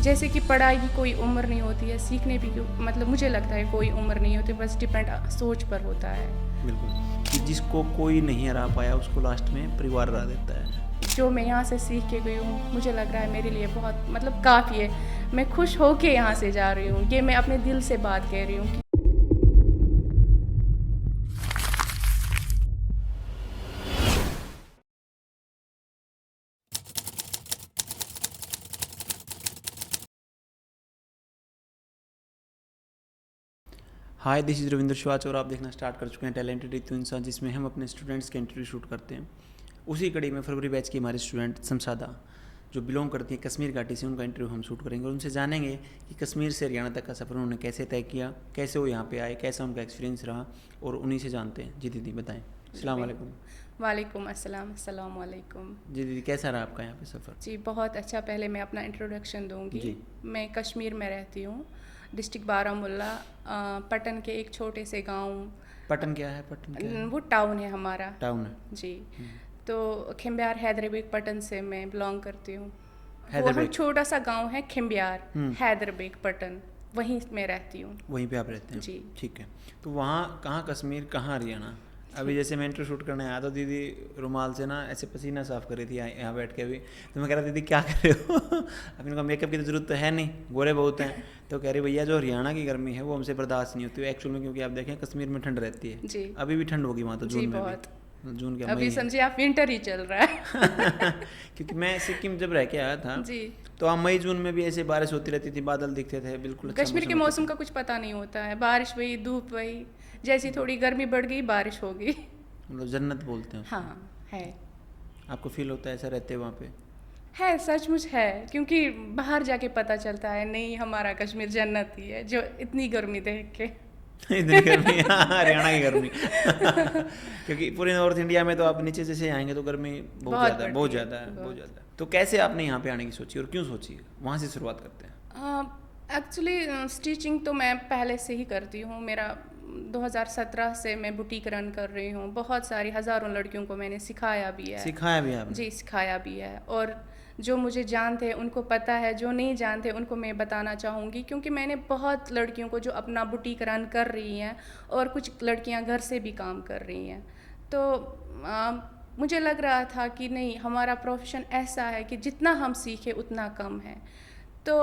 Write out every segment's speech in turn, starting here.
जैसे कि पढ़ाई की कोई उम्र नहीं होती है, सीखने भी मतलब मुझे लगता है कोई उम्र नहीं होती, बस डिपेंड सोच पर होता है। बिल्कुल, कि जिसको कोई नहीं हरा पाया उसको लास्ट में परिवार हरा देता है। जो मैं यहाँ से सीख के गई हूँ, मुझे लग रहा है मेरे लिए बहुत मतलब काफ़ी है। मैं खुश होके यहाँ से जा रही हूँ, ये मैं अपने दिल से बात कह रही हूँ कि हाय, दिस इज़ रविंद्र श्वाच और आप देखना स्टार्ट कर चुके हैं टैलेंटेड रितु इंसान, जिसमें हम अपने स्टूडेंट्स के इंटरव्यू शूट करते हैं। उसी कड़ी में फरवरी बैच की हमारी स्टूडेंट शमशादा, जो बिलोंग करती है कश्मीर घाटी से, उनका इंटरव्यू हम शूट करेंगे और उनसे जानेंगे कि कश्मीर से हरियाणा तक का सफ़र उन्होंने कैसे तय किया, कैसे वो यहाँ पे आए, कैसा उनका एक्सपीरियंस रहा, और उन्हीं से जानते हैं। जी दीदी बताएं। अस्सलाम वालेकुम। वालेकुम अस्सलाम, अस्सलाम वालेकुम। जी दीदी, कैसा रहा आपका यहाँ पे सफ़र? जी बहुत अच्छा। पहले मैं अपना इंट्रोडक्शन दूंगी। जी। मैं कश्मीर में रहती हूँ, डिस्ट्रिक्ट बारामूला, पटन के एक छोटे से गांव। पटन क्या है? पटन क्या है? वो टाउन है हमारा। टाउन है। जी। तो खिम्ब्यार हैदराबाद पटन से मैं बिलोंग करती हूँ। वो हम हैदराबाद। छोटा सा गांव है खिम्ब्यार, हैदराबाद पटन, वहीं मैं रहती हूँ। वहीं पे आप रहते हैं? जी। ठीक है। तो वहाँ कहाँ कश्मीर, कहाँ हरियाणा? अभी जैसे मैं इंटरव्यू शूट करने आया तो दीदी रुमाल से ना ऐसे पसीना साफ कर रही थी यहाँ बैठ के। अभी तो मैं कह रहा दीदी क्या कर रहे हो? अभी उनका मेकअप की तो ज़रूरत तो है नहीं, गोरे बहुत हैं। तो कह रही भैया जो हरियाणा की गर्मी है वो हमसे बर्दाश्त नहीं होती एक्चुअल में, क्योंकि आप देखें कश्मीर में ठंड रहती है। जी। अभी भी ठंड होगी वहाँ तो, जून जी में बहुत। भी। जून क्या, अभी मई समझिए आप विंटर ही चल रहा है। क्योंकि मैं सिक्किम जब रह के आया था जी। तो वहाँ मई जून में भी ऐसे बारिश होती रहती थी, बादल दिखते थे, बिल्कुल अच्छा कश्मीर के होता मौसम था। का कुछ पता नहीं होता है, बारिश वही, धूप वही, जैसी थोड़ी गर्मी बढ़ गई बारिश हो गई। मतलब जन्नत बोलते हैं उसको। हाँ है। आपको फील होता है ऐसा रहते वहाँ पे? है, सचमुच है, क्योंकि बाहर जाके पता चलता है नहीं हमारा कश्मीर जन्नत ही है, जो इतनी गर्मी देख के। इतनी गर्मी, हाँ, हरियाणा की गर्मी। क्योंकि पूरे नॉर्थ इंडिया में तो आप नीचे जैसे आएंगे तो गर्मी बहुत ज़्यादा है, बहुत ज़्यादा है, बहुत ज़्यादा है। तो कैसे आपने यहाँ पे आने की सोची और क्यों सोची? वहाँ से शुरुआत करते हैं। एक्चुअली स्टिचिंग तो मैं पहले से ही करती हूँ। मेरा 2017 से मैं बुटीक रन कर रही हूँ। बहुत सारी हज़ारों लड़कियों को मैंने सिखाया भी है। सिखाया भी आपने? जी सिखाया भी है। और जो मुझे जानते हैं उनको पता है, जो नहीं जानते उनको मैं बताना चाहूँगी, क्योंकि मैंने बहुत लड़कियों को जो अपना बुटीक रन कर रही हैं और कुछ लड़कियाँ घर से भी काम कर रही हैं, तो मुझे लग रहा था कि नहीं, हमारा प्रोफेशन ऐसा है कि जितना हम सीखें उतना कम है। तो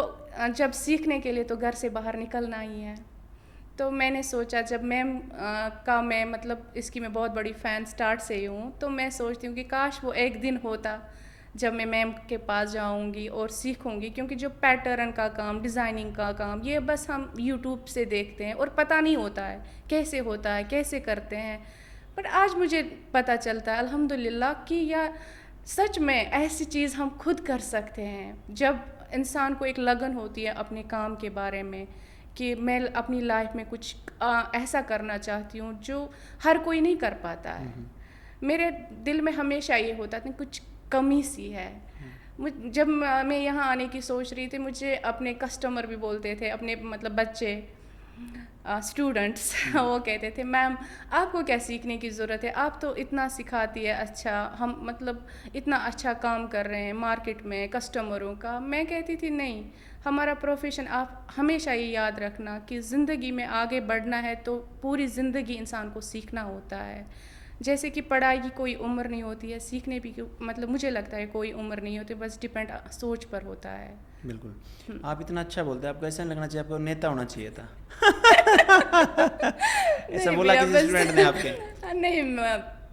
जब सीखने के लिए तो घर से बाहर निकलना ही है। तो मैंने सोचा, जब मैम का मैं मतलब इसकी मैं बहुत बड़ी फ़ैन स्टार्ट से ही हूँ, तो मैं सोचती हूँ कि काश वो एक दिन होता जब मैं मैम के पास जाऊँगी और सीखूँगी, क्योंकि जो पैटर्न का काम, डिज़ाइनिंग का काम, ये बस हम यूट्यूब से देखते हैं और पता नहीं होता है कैसे होता है, कैसे करते हैं। बट आज मुझे पता चलता है अल्हम्दुलिल्लाह कि या सच में ऐसी चीज़ हम खुद कर सकते हैं। जब इंसान को एक लगन होती है अपने काम के बारे में कि मैं अपनी लाइफ में कुछ ऐसा करना चाहती हूँ जो हर कोई नहीं कर पाता है। मेरे दिल में हमेशा ये होता था कुछ कमी सी है। जब मैं यहाँ आने की सोच रही थी, मुझे अपने कस्टमर भी बोलते थे, अपने मतलब बच्चे, स्टूडेंट्स, वो कहते थे मैम आपको क्या सीखने की ज़रूरत है, आप तो इतना सिखाती है, अच्छा हम मतलब इतना अच्छा काम कर रहे हैं मार्केट में कस्टमरों का। मैं कहती थी नहीं, हमारा प्रोफेशन, आप हमेशा ये याद रखना कि ज़िंदगी में आगे बढ़ना है तो पूरी ज़िंदगी इंसान को सीखना होता है। जैसे कि पढ़ाई की कोई उम्र नहीं होती है, सीखने भी मतलब मुझे लगता है कोई उम्र नहीं होती, बस डिपेंड सोच पर होता है। बिल्कुल। आप इतना अच्छा बोलते हैं, आपको ऐसा लगना चाहिए आपको नेता होना चाहिए था। ऐसा नहीं बोला भैया, किसी बस स्टूडेंट ने आपके? नहीं,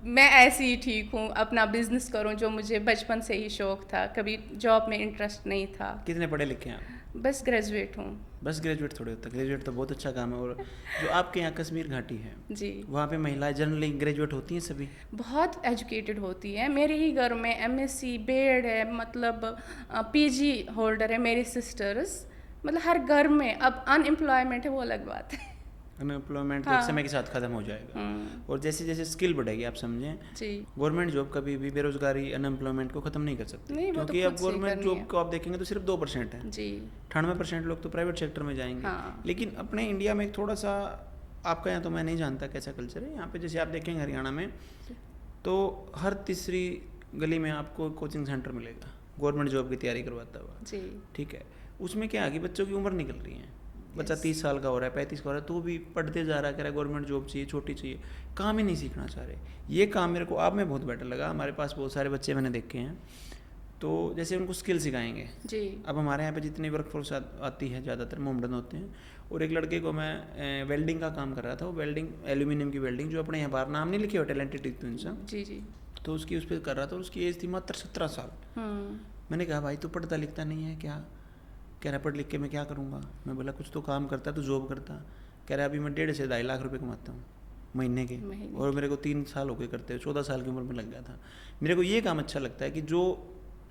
मैं ऐसी ही ठीक हूँ, अपना बिजनेस करूँ, जो मुझे बचपन से ही शौक था, कभी जॉब में इंटरेस्ट नहीं था। कितने पढ़े लिखे हैं आप? बस ग्रेजुएट हूँ। बस ग्रेजुएट थोड़े होता, ग्रेजुएट तो बहुत अच्छा काम है। और जो आपके यहाँ कश्मीर घाटी है, जी वहाँ पे महिलाएं जनरली ग्रेजुएट होती हैं सभी? बहुत एजुकेटेड होती है। मेरे ही घर में एमएससी बीएड है, मतलब पीजी होल्डर है मेरी सिस्टर्स, मतलब हर घर में। अब अनएम्प्लॉयमेंट है वो अलग बात है। अनएम्प्लॉयमेंट तो हाँ। एक समय के साथ ख़त्म हो जाएगा। और जैसे जैसे स्किल बढ़ेगी, आप समझें, जी गवर्नमेंट जॉब कभी भी बेरोजगारी, अनएम्प्लॉयमेंट को ख़त्म नहीं कर सकती। नहीं, वो तो क्योंकि खुद अब से गवर्नमेंट करनी जॉब है। को आप देखेंगे तो सिर्फ 2% है। जी 98% लोग तो प्राइवेट सेक्टर में जाएंगे। हाँ। लेकिन अपने इंडिया में एक थोड़ा सा, आपका यहाँ तो मैं नहीं जानता कैसा कल्चर है, यहाँ पे जैसे आप देखेंगे हरियाणा में तो हर तीसरी गली में आपको कोचिंग सेंटर मिलेगा गवर्नमेंट जॉब की तैयारी करवाता हुआ। जी ठीक है। उसमें क्या है कि बच्चों की उम्र निकल रही है, बच्चा 30 साल का हो रहा है, 35 का हो रहा है, तो भी पढ़ते जा रहा है, कह रहा है गवर्नमेंट जॉब चाहिए, छोटी चाहिए, काम ही नहीं सीखना चाह रहे। ये काम मेरे को आप में बहुत बेटर लगा। हमारे पास बहुत सारे बच्चे मैंने देखे हैं, तो जैसे उनको स्किल सिखाएंगे जी। अब हमारे यहाँ पे जितनी वर्कफोर्स आती है ज़्यादातर मोमडन होते हैं, और एक लड़के को मैं वेल्डिंग का काम कर रहा था, वो वेल्डिंग एल्यूमिनियम की वेल्डिंग, जो अपने यहाँ बाहर नाम नहीं लिखे हुए टैलेंटेड इंसान, जी जी। तो उसकी उस पर कर रहा था, और उसकी एज थी मात्र 17 साल। मैंने कहा भाई तू पढ़ता लिखता नहीं है क्या? कह रहा पढ़ लिख के मैं क्या करूँगा? मैं बोला कुछ तो काम करता, तो जॉब करता। कह रहा अभी मैं 1.5 से 2.5 लाख रुपए कमाता हूँ महीने के, और मेरे को 3 साल हो गए करते हुए, 14 साल की उम्र में लग गया था। मेरे को ये काम अच्छा लगता है कि जो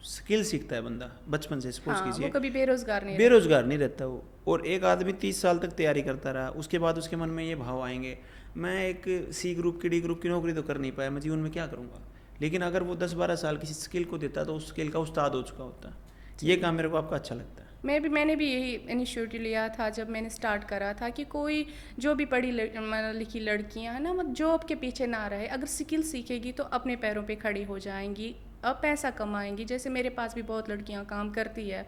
स्किल सीखता है बंदा बचपन से, सपोज कीजिए, वो कभी बेरोजगार नहीं रहता वो। और एक आदमी 30 साल तक तैयारी करता रहा, उसके बाद उसके मन में ये भाव आएंगे, मैं एक सी ग्रुप की, डी ग्रुप की नौकरी तो कर नहीं पाया, मैं जीवन में क्या करूँगा? लेकिन अगर वो 10-12 साल किसी स्किल को देता तो उस स्किल का उस्ताद हो चुका होता। ये काम मेरे को आपका अच्छा लगता है। मैंने भी यही इनिशिएटिव लिया था जब मैंने स्टार्ट करा था कि कोई जो भी पढ़ी लिखी लड़कियां हैं ना, वो जॉब के पीछे ना रहे, अगर स्किल सीखेगी तो अपने पैरों पे खड़ी हो जाएंगी, अब पैसा कमाएंगी। जैसे मेरे पास भी बहुत लड़कियां काम करती है,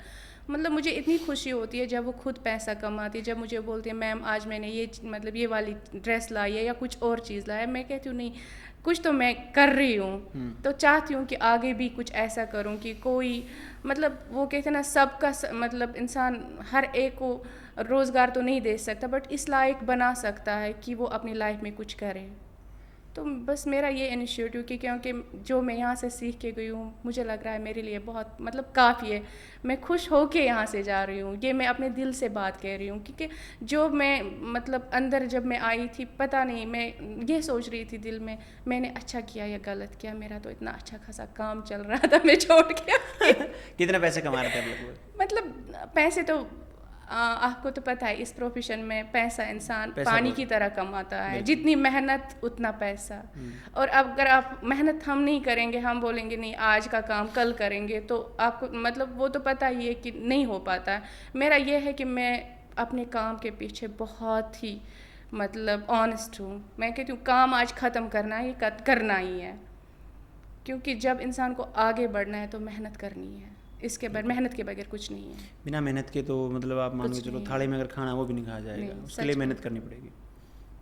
मतलब मुझे इतनी खुशी होती है जब वो खुद पैसा कमाती है, जब मुझे बोलती है मैम आज मैंने ये वाली ड्रेस लाई है या कुछ और चीज़ लाया, मैं कहती हूँ नहीं कुछ तो मैं कर रही हूँ, तो चाहती हूँ कि आगे भी कुछ ऐसा करूँ कि कोई, मतलब वो कहते हैं ना सबका मतलब इंसान हर एक को रोज़गार तो नहीं दे सकता, बट इस लायक बना सकता है कि वो अपनी लाइफ में कुछ करे। तो बस मेरा ये इनिशिएटिव कि क्योंकि जो मैं यहाँ से सीख के गई हूँ, मुझे लग रहा है मेरे लिए बहुत मतलब काफ़ी है, मैं खुश हो के यहाँ से जा रही हूँ, ये मैं अपने दिल से बात कह रही हूँ। क्योंकि जो मैं मतलब अंदर जब मैं आई थी, पता नहीं मैं ये सोच रही थी दिल में, मैंने अच्छा किया या गलत किया, मेरा तो इतना अच्छा खासा काम चल रहा था, मैं छोड़ के कितने पैसे कमा रहे थे आप लोग? मतलब पैसे तो आपको तो पता है इस प्रोफेशन में पैसा इंसान पानी की तरह कमाता है, जितनी मेहनत उतना पैसा। और अगर आप मेहनत हम नहीं करेंगे, हम बोलेंगे नहीं आज का काम कल करेंगे, तो आपको मतलब वो तो पता ही है कि नहीं हो पाता है। मेरा ये है कि मैं अपने काम के पीछे बहुत ही मतलब ऑनेस्ट हूँ। मैं कहती हूँ काम आज ख़त्म करना है, ये करना ही है, क्योंकि जब इंसान को आगे बढ़ना है तो मेहनत करनी है, इसके बाद मेहनत के बगैर कुछ नहीं है। बिना मेहनत के तो मतलब आप मान के चलो थाली में अगर खाना वो भी नहीं खाया जाएगा, उसके लिए मेहनत करनी पड़ेगी।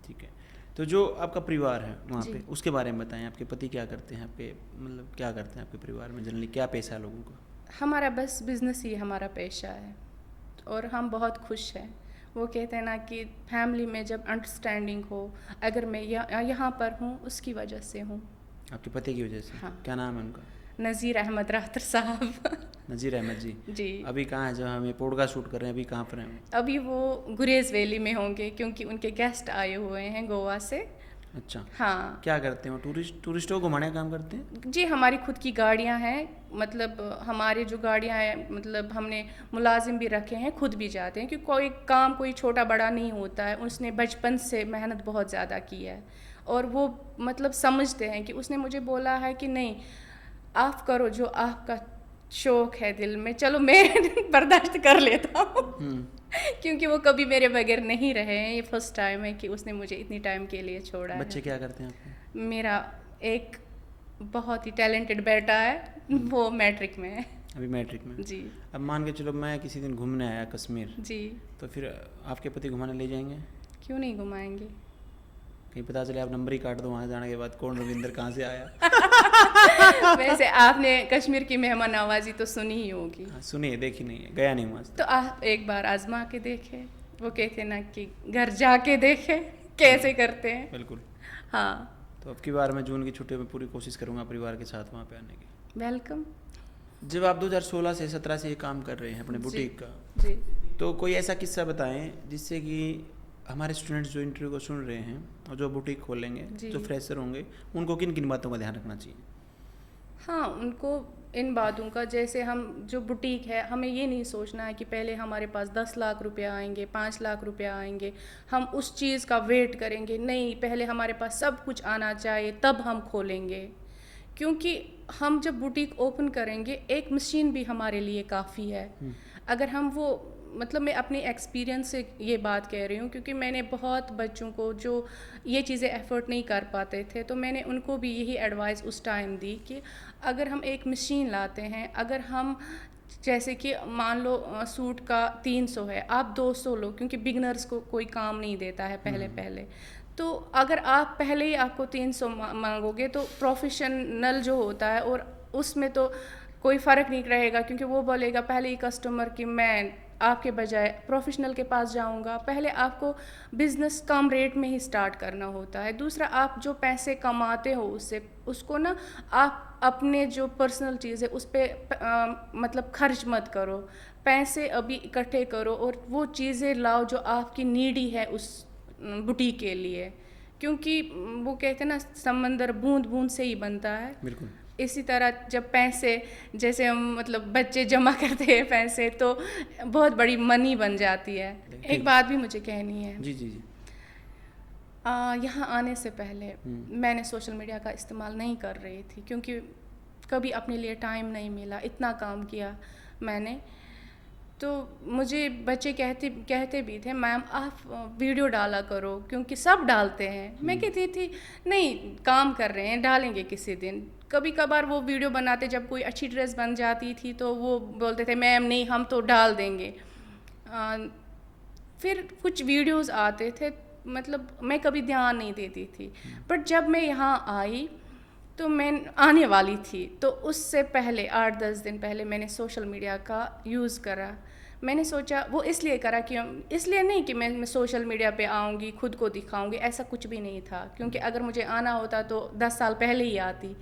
ठीक है, तो जो आपका परिवार है वहाँ पे, उसके बारे में बताएं। आपके पति क्या करते हैं, आपके मतलब क्या करते हैं आपके परिवार में, जनरली क्या पेशा है लोगों को? हमारा बस बिजनेस ही हमारा पेशा है, और हम बहुत खुश हैं। वो कहते हैं ना कि फैमिली में जब अंडरस्टैंडिंग हो, अगर मैं यहाँ पर हूँ उसकी वजह से हूँ। आपके पति की वजह से? हाँ। क्या नाम है उनका? नज़ीर अहमद राहतर साहब। नज़ीर अहमद जी। जी। अभी कहाँ है जब हम ये पॉडकास्ट शूट कर रहे हैं, अभी कहाँ पर हैं? अभी वो गुरेज वैली में होंगे, क्योंकि उनके गेस्ट आए हुए हैं गोवा से। अच्छा। हाँ। क्या करते हैं वो? टूरिस्टों को घुमाने का काम करते हैं? जी, हमारी खुद की गाड़ियाँ हैं, मतलब हमारे जो गाड़ियाँ हैं, मतलब हमने मुलाजिम भी रखे हैं, खुद भी जाते हैं, क्योंकि कोई काम कोई छोटा बड़ा नहीं होता है। उसने बचपन से मेहनत बहुत ज़्यादा की है, और वो मतलब समझते हैं कि उसने मुझे बोला है कि नहीं आप करो जो आपका शौक है दिल में, चलो मैं बर्दाश्त कर लेता हूँ। क्योंकि वो कभी मेरे बगैर नहीं रहे हैं, ये फर्स्ट टाइम है कि उसने मुझे इतनी टाइम के लिए छोड़ा है। बच्चे क्या करते हैं आपके? मेरा एक बहुत ही टैलेंटेड बेटा है, वो मैट्रिक में है। अभी मैट्रिक में? जी। अब मान के चलो मैं किसी दिन घूमने आया कश्मीर जी, तो फिर आपके पति घुमाने ले जाएंगे? क्यों नहीं घुमाएंगे? कहीं पता चले आप नंबर ही काट दो वहाँ जाने के बाद, कौन रविंदर कहाँ से आया। वैसे आपने कश्मीर की मेहमान नवाजी तो सुनी ही होगी। हाँ, सुनी है, देखी नहीं है, गया नहीं वहाँ से। तो आप एक बार आजमा के देखें, वो कहते ना कि घर जाके देखें कैसे करते हैं। बिल्कुल। हाँ, तो अब की बार मैं जून की छुट्टियों में पूरी कोशिश करूँगा परिवार के साथ वहाँ पे आने की। वेलकम। जब आप 2016 से 17 से ये काम कर रहे हैं अपने बुटीक का, जी, तो कोई ऐसा किस्सा बताएं जिससे कि हमारे स्टूडेंट्स जो इंटरव्यू को सुन रहे हैं और जो बुटीक खोलेंगे, जो फ्रेशर होंगे, उनको किन किन बातों का ध्यान रखना चाहिए? हाँ, उनको इन बातों का, जैसे हम जो बुटीक है, हमें ये नहीं सोचना है कि पहले हमारे पास 10 लाख रुपया आएंगे, 5 लाख रुपया आएंगे, हम उस चीज़ का वेट करेंगे। नहीं, पहले हमारे पास सब कुछ आना चाहिए तब हम खोलेंगे। क्योंकि हम जब बुटीक ओपन करेंगे, एक मशीन भी हमारे लिए काफ़ी है। अगर हम वो मतलब मैं अपने एक्सपीरियंस से ये बात कह रही हूँ, क्योंकि मैंने बहुत बच्चों को जो ये चीज़ें एफर्ट नहीं कर पाते थे, तो मैंने उनको भी यही एडवाइस उस टाइम दी कि अगर हम एक मशीन लाते हैं, अगर हम जैसे कि मान लो सूट का 300 है, आप 200 लो, क्योंकि बिगनर्स को कोई काम नहीं देता है पहले पहले। तो अगर आप पहले ही आपको 300 मांगोगे तो प्रोफेशनल जो होता है और उसमें तो कोई फ़र्क नहीं रहेगा, क्योंकि वो बोलेगा पहले ही कस्टमर कि मैं आपके बजाय प्रोफेशनल के पास जाऊंगा। पहले आपको बिज़नेस कम रेट में ही स्टार्ट करना होता है। दूसरा, आप जो पैसे कमाते हो उससे उसको ना आप अपने जो पर्सनल चीज़ है उस पर मतलब खर्च मत करो। पैसे अभी इकट्ठे करो और वो चीज़ें लाओ जो आपकी नीडी है उस बुटीक के लिए, क्योंकि वो कहते हैं ना समंदर बूंद बूंद से ही बनता है। बिल्कुल। इसी तरह जब पैसे, जैसे हम मतलब बच्चे जमा करते हैं पैसे, तो बहुत बड़ी मनी बन जाती है। एक बात भी मुझे कहनी है। जी जी जी। यहाँ आने से पहले मैंने सोशल मीडिया का इस्तेमाल नहीं कर रही थी, क्योंकि कभी अपने लिए टाइम नहीं मिला। इतना काम किया मैंने, तो मुझे बच्चे कहते भी थे मैम आप वीडियो डाला करो, क्योंकि सब डालते हैं। मैं कहती थी नहीं, काम कर रहे हैं, डालेंगे किसी दिन। कभी कभार वो वीडियो बनाते, जब कोई अच्छी ड्रेस बन जाती थी तो वो बोलते थे मैम नहीं, हम तो डाल देंगे। फिर कुछ वीडियोस आते थे, मतलब मैं कभी ध्यान नहीं देती थी। बट जब मैं यहाँ आई तो मैं आने वाली थी, तो उससे पहले 8-10 दिन पहले मैंने सोशल मीडिया का यूज़ करा। मैंने सोचा, वो इसलिए करा कि इसलिए नहीं कि मैं सोशल मीडिया पे आऊँगी खुद को दिखाऊँगी, ऐसा कुछ भी नहीं था। क्योंकि अगर मुझे आना होता तो 10 साल पहले ही आती।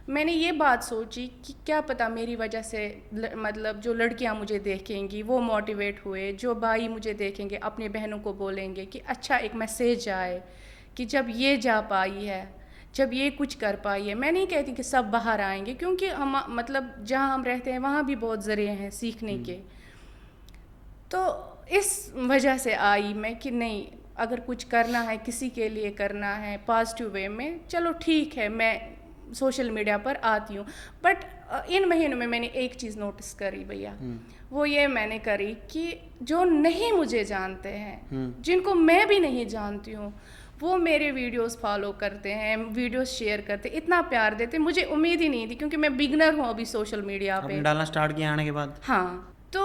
मैंने ये बात सोची कि क्या पता मेरी वजह से मतलब जो लड़कियां मुझे देखेंगी वो मोटिवेट हुए, जो भाई मुझे देखेंगे अपने बहनों को बोलेंगे कि अच्छा एक मैसेज आए कि जब ये जा पाई है, जब ये कुछ कर पाई है। मैं नहीं कहती कि सब बाहर आएंगे, क्योंकि हम मतलब जहाँ हम रहते हैं वहाँ भी बहुत ज़रिए हैं सीखने के। तो इस वजह से आई मैं कि नहीं, अगर कुछ करना है, किसी के लिए करना है पॉजिटिव वे में, चलो ठीक है मैं सोशल मीडिया पर आती हूँ। बट इन महीनों में मैंने एक चीज़ नोटिस करी भैया, वो ये मैंने करी कि जो नहीं मुझे जानते हैं, जिनको मैं भी नहीं जानती हूँ, वो मेरे वीडियोस फॉलो करते हैं, वीडियोस शेयर करते, इतना प्यार देते। मुझे उम्मीद ही नहीं थी, क्योंकि मैं बिगनर हूँ अभी सोशल मीडिया पे। डालना स्टार्ट किया आने के बाद। हाँ, तो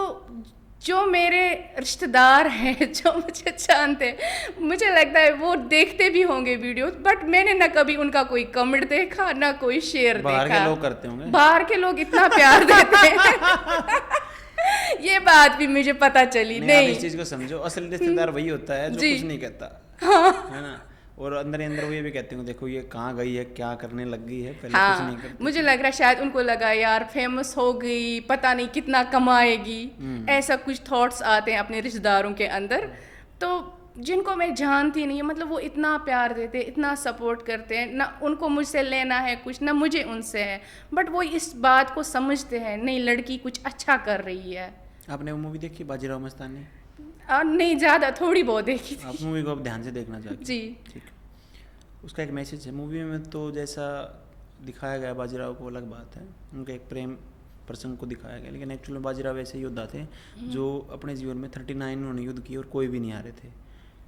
जो मेरे रिश्तेदार हैं, जो मुझे जानते हैं, मुझे लगता है वो देखते भी होंगे वीडियो, बट मैंने ना कभी उनका कोई कमेंट देखा, ना कोई शेयर देखा। बाहर के लोग करते होंगे, बाहर के लोग इतना प्यार देते हैं। ये बात भी मुझे पता चली। नहीं, इस चीज को समझो, असल रिश्तेदार वही होता है जो कुछ नहीं कहता। हाँ। है ना, और अंदर ही अंदर वो ये भी कहते हैं देखो ये कहाँ गई है, क्या करने लग गई है, पहले हाँ, कुछ नहीं करती। मुझे लग रहा है शायद उनको लगा यार फेमस हो गई, पता नहीं कितना कमाएगी, ऐसा कुछ थॉट्स आते हैं अपने रिश्तेदारों के अंदर। तो जिनको मैं जानती नहीं, मतलब वो इतना प्यार देते, इतना सपोर्ट करते हैं, ना उनको मुझसे लेना है कुछ, ना मुझे उनसे है, बट वो इस बात को समझते हैं नहीं लड़की कुछ अच्छा कर रही है। आपने वो मूवी देखी बाजीराव मस्तानी? नहीं, ज़्यादा थोड़ी बहुत देखी थी। आप मूवी को अब ध्यान से देखना चाहिए। जी ठीक। उसका एक मैसेज है मूवी में, तो जैसा दिखाया गया बाजीराव को अलग बात है, उनके एक प्रेम प्रसंग को दिखाया गया, लेकिन एक्चुअल में बाजीराव ऐसे योद्धा थे जो अपने जीवन में 39 उन्होंने युद्ध किए और कोई भी नहीं हारे थे।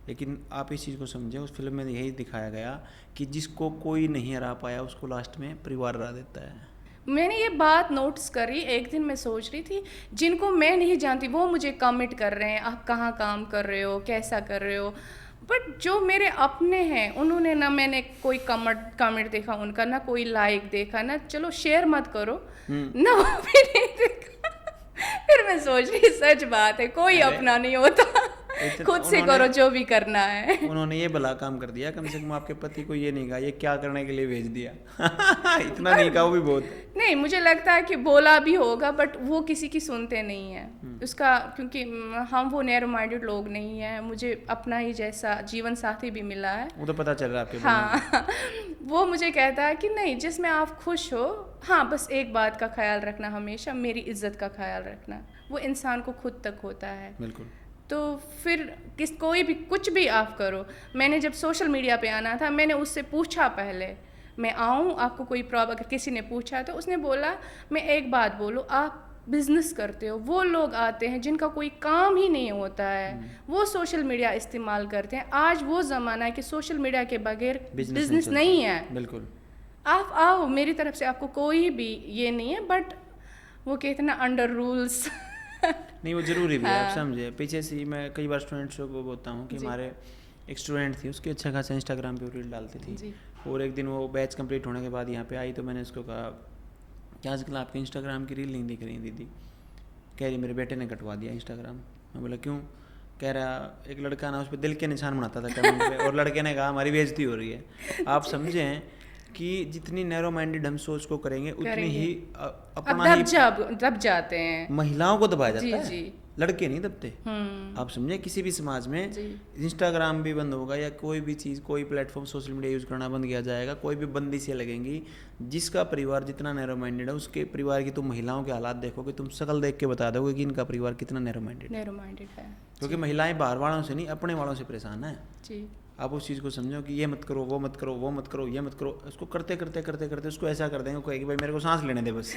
लेकिन आप इस चीज़ को समझें, उस फिल्म में यही दिखाया गया कि जिसको कोई नहीं हरा पाया उसको लास्ट में परिवार हरा देता है। मैंने ये बात नोटिस करी, एक दिन मैं सोच रही थी जिनको मैं नहीं जानती वो मुझे कमेंट कर रहे हैं, आप कहाँ काम कर रहे हो, कैसा कर रहे हो, बट जो मेरे अपने हैं उन्होंने ना मैंने कोई कमेंट देखा उनका, ना कोई लाइक देखा, ना चलो शेयर मत करो, ना वो भी नहीं देखा। फिर मैं सोच रही सच बात है, कोई अपना नहीं होता, खुद से करो जो भी करना है। उन्होंने ये भला काम कर दिया, कम से कम आपके पति को ये नहीं कहा ये क्या करने के लिए भेज दिया। इतना नहीं कहा, वो भी बहुत। नहीं, मुझे लगता है कि बोला भी होगा, बट वो किसी की सुनते नहीं है उसका, क्योंकि हम वो नैरो माइंडेड लोग नहीं हैं। मुझे अपना ही जैसा जीवन साथी भी मिला है, वो तो पता चल रहा है आपके। हाँ। वो मुझे कहता है कि नहीं, जिसमें आप खुश हो, हाँ बस एक बात का ख्याल रखना, हमेशा मेरी इज्जत का ख्याल रखना, वो इंसान को खुद तक होता है। बिल्कुल। तो फिर कोई भी कुछ भी आप करो। मैंने जब सोशल मीडिया पे आना था, मैंने उससे पूछा पहले मैं आऊँ, आपको कोई प्रॉब्लम, अगर किसी ने पूछा तो उसने बोला मैं एक बात बोलूँ, आप बिजनेस करते हो, वो लोग आते हैं जिनका कोई काम ही नहीं होता है, वो सोशल मीडिया इस्तेमाल करते हैं। आज वो ज़माना है कि सोशल मीडिया के बगैर बिजनेस नहीं है। बिल्कुल। आप आओ, मेरी तरफ से आपको कोई भी ये नहीं है, बट वो कहते ना अंडर रूल्स। नहीं वो ज़रूरी भी है, आप हाँ। समझे। पीछे से ही मैं कई बार स्टूडेंट्स को बोलता हूँ कि जी। हमारे एक स्टूडेंट थी, उसकी अच्छा खासा इंस्टाग्राम पे रील डालती थी। जी। और एक दिन वो बैच कंप्लीट होने के बाद यहाँ पे आई तो मैंने उसको कहा कि आजकल आपके इंस्टाग्राम की रील नहीं दिख रही दीदी। कह रही मेरे बेटे ने कटवा दिया इंस्टाग्राम। मैं बोला क्यों? कह रहा एक लड़का ना उस पर दिल के निशान बनाता था कमेंट पे, और लड़के ने कहा हमारी बेइज्जती हो रही है। आप समझें कि जितनी नैरो माइंडेड हम सोच को करेंगे उतनी ही अब अपना ही दब जाते हैं। महिलाओं को दबाया जी, जाता है, जी। लड़के नहीं दबते। आप समझे, किसी भी समाज में जी। इंस्टाग्राम भी बंद होगा या कोई भी चीज़, कोई प्लेटफॉर्म सोशल मीडिया यूज़ करना बंद किया जाएगा, कोई भी बंदिशें लगेंगी। जिसका परिवार जितना नैरो माइंडेड है उसके परिवार की तुम महिलाओं के हालात देखोगे, तुम शकल देख के बता दोगे कि इनका परिवार कितना नैरो माइंडेड है। क्योंकि महिलाएं बाहर वालों से नहीं अपने वालों से परेशान है। जी। आप उस चीज़ को समझो कि ये मत करो, वो मत करो, वो मत करो, ये मत करो, उसको करते करते करते करते उसको ऐसा कर देंगे, कहेगी भाई मेरे को सांस लेने दे बस,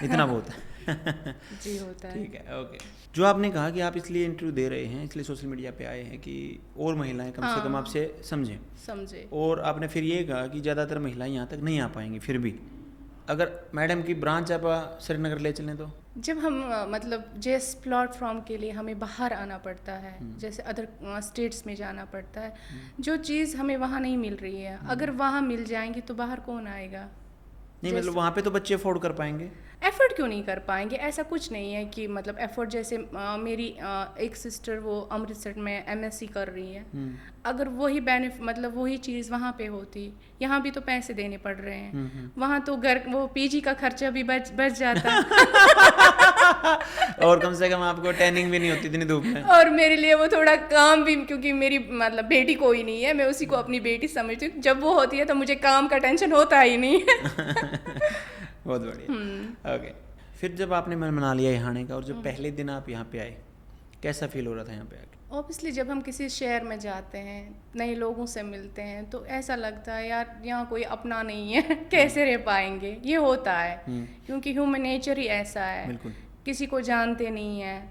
इतना बहुत है। जी होता है। ठीक है, ओके। जो आपने कहा कि आप इसलिए इंटरव्यू दे रहे हैं, इसलिए सोशल मीडिया पे आए हैं कि और महिलाएं कम से कम आपसे समझें। और आपने फिर ये कहा कि ज़्यादातर महिलाएं यहाँ तक नहीं आ पाएंगी। फिर भी अगर मैडम की ब्रांच आप श्रीनगर ले चलें तो जब हम मतलब जिस प्लेटफॉर्म के लिए हमें बाहर आना पड़ता है, जैसे अदर स्टेट्स में जाना पड़ता है, जो चीज़ हमें वहाँ नहीं मिल रही है, अगर वहाँ मिल जाएंगी तो बाहर कौन आएगा? नहीं मतलब वहाँ पे तो बच्चे अफोर्ड कर पाएंगे। एफर्ट क्यों नहीं कर पाएंगे? ऐसा कुछ नहीं है कि मतलब एफर्ट, जैसे मेरी एक सिस्टर वो अमृतसर में MSc कर रही है, अगर वही मतलब वही चीज़ वहाँ पे होती, यहाँ भी तो पैसे देने पड़ रहे हैं, वहाँ तो घर वो PG का खर्चा भी बच जाता और कम से कम आपको टैनिंग भी नहीं होती इतनी धूप में। और मेरे लिए वो थोड़ा काम भी, क्योंकि मेरी मतलब बेटी कोई नहीं है, मैं उसी को अपनी बेटी समझती हूँ। जब वो होती है तो मुझे काम का टेंशन होता ही नहीं है। बहुत बढ़िया। ओके, फिर जब आपने मन बना लिया यहाँ आने का और जब पहले दिन आप यहाँ पे आए, कैसा फील हो रहा था यहाँ पे आके? ऑब्वियसली जब हम किसी शहर में जाते हैं, नए लोगों से मिलते हैं, तो ऐसा लगता है यार यहाँ कोई अपना नहीं है, कैसे रह पाएंगे। ये होता है क्योंकि ह्यूमन नेचर ही ऐसा है। बिल्कुल। किसी को जानते नहीं है।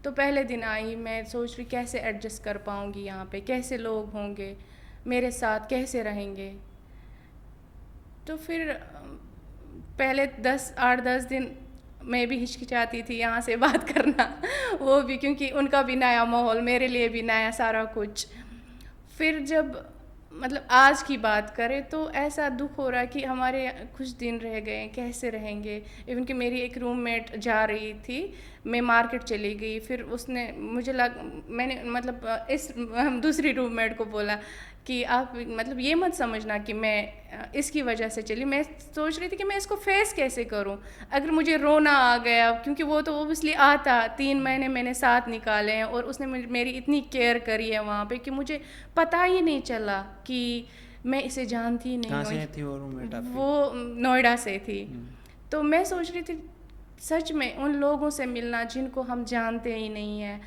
तो पहले दिन आई, मैं सोच रही कैसे एडजस्ट कर पाऊँगी यहाँ पे, कैसे लोग होंगे मेरे साथ, कैसे रहेंगे। तो फिर पहले 8-10 दिन मैं भी हिचकिचाती थी यहाँ से बात करना, वो भी क्योंकि उनका भी नया माहौल, मेरे लिए भी नया सारा कुछ। फिर जब मतलब आज की बात करें तो ऐसा दुख हो रहा है कि हमारे कुछ दिन रह गए, कैसे रहेंगे। इवन कि मेरी एक रूममेट जा रही थी, मैं मार्केट चली गई, फिर उसने मैंने मतलब हम दूसरी रूममेट को बोला कि आप मतलब ये मत समझना कि मैं इसकी वजह से चली। मैं सोच रही थी कि मैं इसको फेस कैसे करूं। अगर मुझे रोना आ गया, क्योंकि वो तो ओबियसली आता, 3 महीने मैंने साथ निकाले हैं और उसने मेरी इतनी केयर करी है वहाँ पे कि मुझे पता ही नहीं चला कि मैं इसे जानती ही नहीं हूँ। कहाँ से थी वो रूममेट आपकी? वो नोएडा से थी। तो मैं सोच रही थी सच में उन लोगों से मिलना जिनको हम जानते ही नहीं हैं,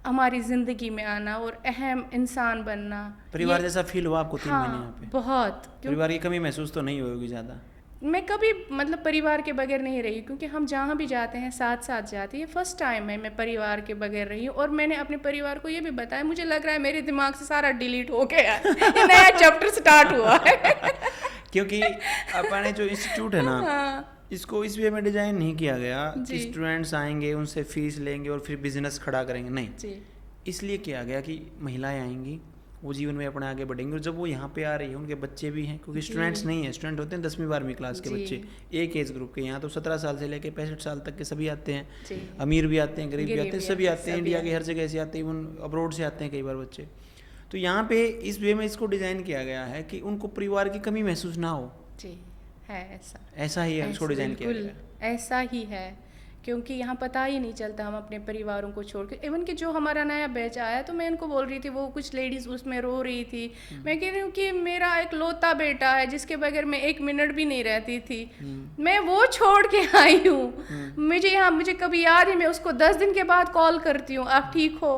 हमारी ज़िंदगी में आना और अहम इंसान बनना। परिवार जैसा फील हुआ आपको 3 महीने यहाँ पे? बहुत। परिवार की कमी महसूस तो नहीं होगी ज़्यादा? मैं कभी मतलब परिवार के बगैर नहीं रही, क्योंकि हम जहाँ भी जाते हैं साथ साथ जाते हैं। ये फर्स्ट टाइम है मैं परिवार के बगैर रही हूँ। और मैंने अपने परिवार को ये भी बताया, मुझे लग रहा है मेरे दिमाग से सारा डिलीट हो गया है, ये नया चैप्टर स्टार्ट हुआ है। क्योंकि अपने जो इंस्टीट्यूट है ना, इसको इस वे में डिजाइन नहीं किया गया कि स्टूडेंट्स आएंगे, उनसे फीस लेंगे और फिर बिजनेस खड़ा करेंगे, नहीं। इसलिए किया गया कि महिलाएं आएंगी, वो जीवन में अपने आगे बढ़ेंगे, और जब वो यहाँ पे आ रही है उनके बच्चे भी हैं, क्योंकि स्टूडेंट्स नहीं है, स्टूडेंट होते हैं 10वीं-12वीं क्लास के बच्चे, एक एज ग्रुप के। यहाँ तो 17 साल से लेकर 65 साल तक के सभी आते हैं, अमीर भी आते हैं, गरीब भी आते हैं, सभी आते हैं, इंडिया के हर जगह से आते हैं, इवन अब्रॉड से आते हैं कई बार बच्चे। तो यहाँ पे इस वे में इसको डिज़ाइन किया गया है कि उनको परिवार की कमी महसूस ना हो। जी है, ऐसा ही है, इसको डिज़ाइन किया गया है। ऐसा ही है, क्योंकि यहाँ पता ही नहीं चलता हम अपने परिवारों को छोड़ के। इवन कि जो हमारा नया बैच आया तो मैं उनको बोल रही थी, वो कुछ लेडीज़ उसमें रो रही थी। मैं कह रही हूँ कि मेरा एक लौता बेटा है जिसके बगैर मैं 1 मिनट भी नहीं रहती थी, मैं वो छोड़ के आई हूँ। मुझे कभी याद है, मैं उसको 10 दिन के बाद कॉल करती हूँ, आप ठीक हो?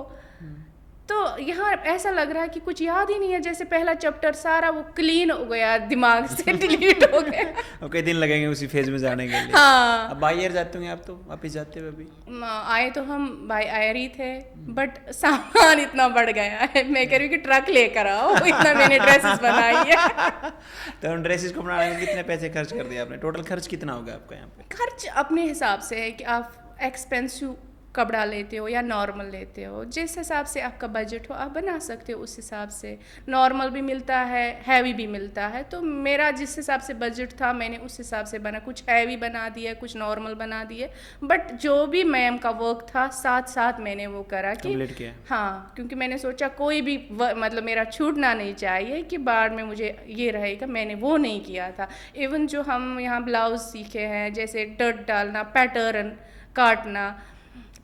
तो यहाँ ऐसा लग रहा है कि कुछ याद ही नहीं है, जैसे पहला चैप्टर सारा वो क्लीन हो गया, दिमाग से डिलीट हो गया। और कई दिन लगेंगे उसी फेज में जाने के लिए। हाँ, अब बाई एयर जाते होंगे आप, तो वापिस जाते हुए अभी? आए तो हम बाय एयर ही थे, बट सामान इतना बढ़ गया है, मैं कह रही हूँ कि ट्रक लेकर आओ, इतना मैंने ड्रेसेस बनाई है। तो उन ड्रेसेस को बनाने में कितने पैसे खर्च कर दिए आपने? टोटल खर्च कितना होगा आपका यहाँ पे? खर्च अपने हिसाब से है कि आप एक्सपेंसिव कपड़ा लेते हो या नॉर्मल लेते हो, जिस हिसाब से आपका बजट हो आप बना सकते हो उस हिसाब से। नॉर्मल भी मिलता है, हैवी भी मिलता है, तो मेरा जिस हिसाब से बजट था मैंने उस हिसाब से बना, कुछ हैवी बना दिया, कुछ नॉर्मल बना दिए, बट जो भी मैम का वर्क था साथ साथ मैंने वो करा कि कंप्लीट किया। हाँ, क्योंकि मैंने सोचा कोई भी मतलब मेरा छूटना नहीं चाहिए कि बाद में मुझे ये रहेगा, मैंने वो नहीं किया था। इवन जो हम यहाँ ब्लाउज सीखे हैं, जैसे डट डालना, पैटर्न काटना,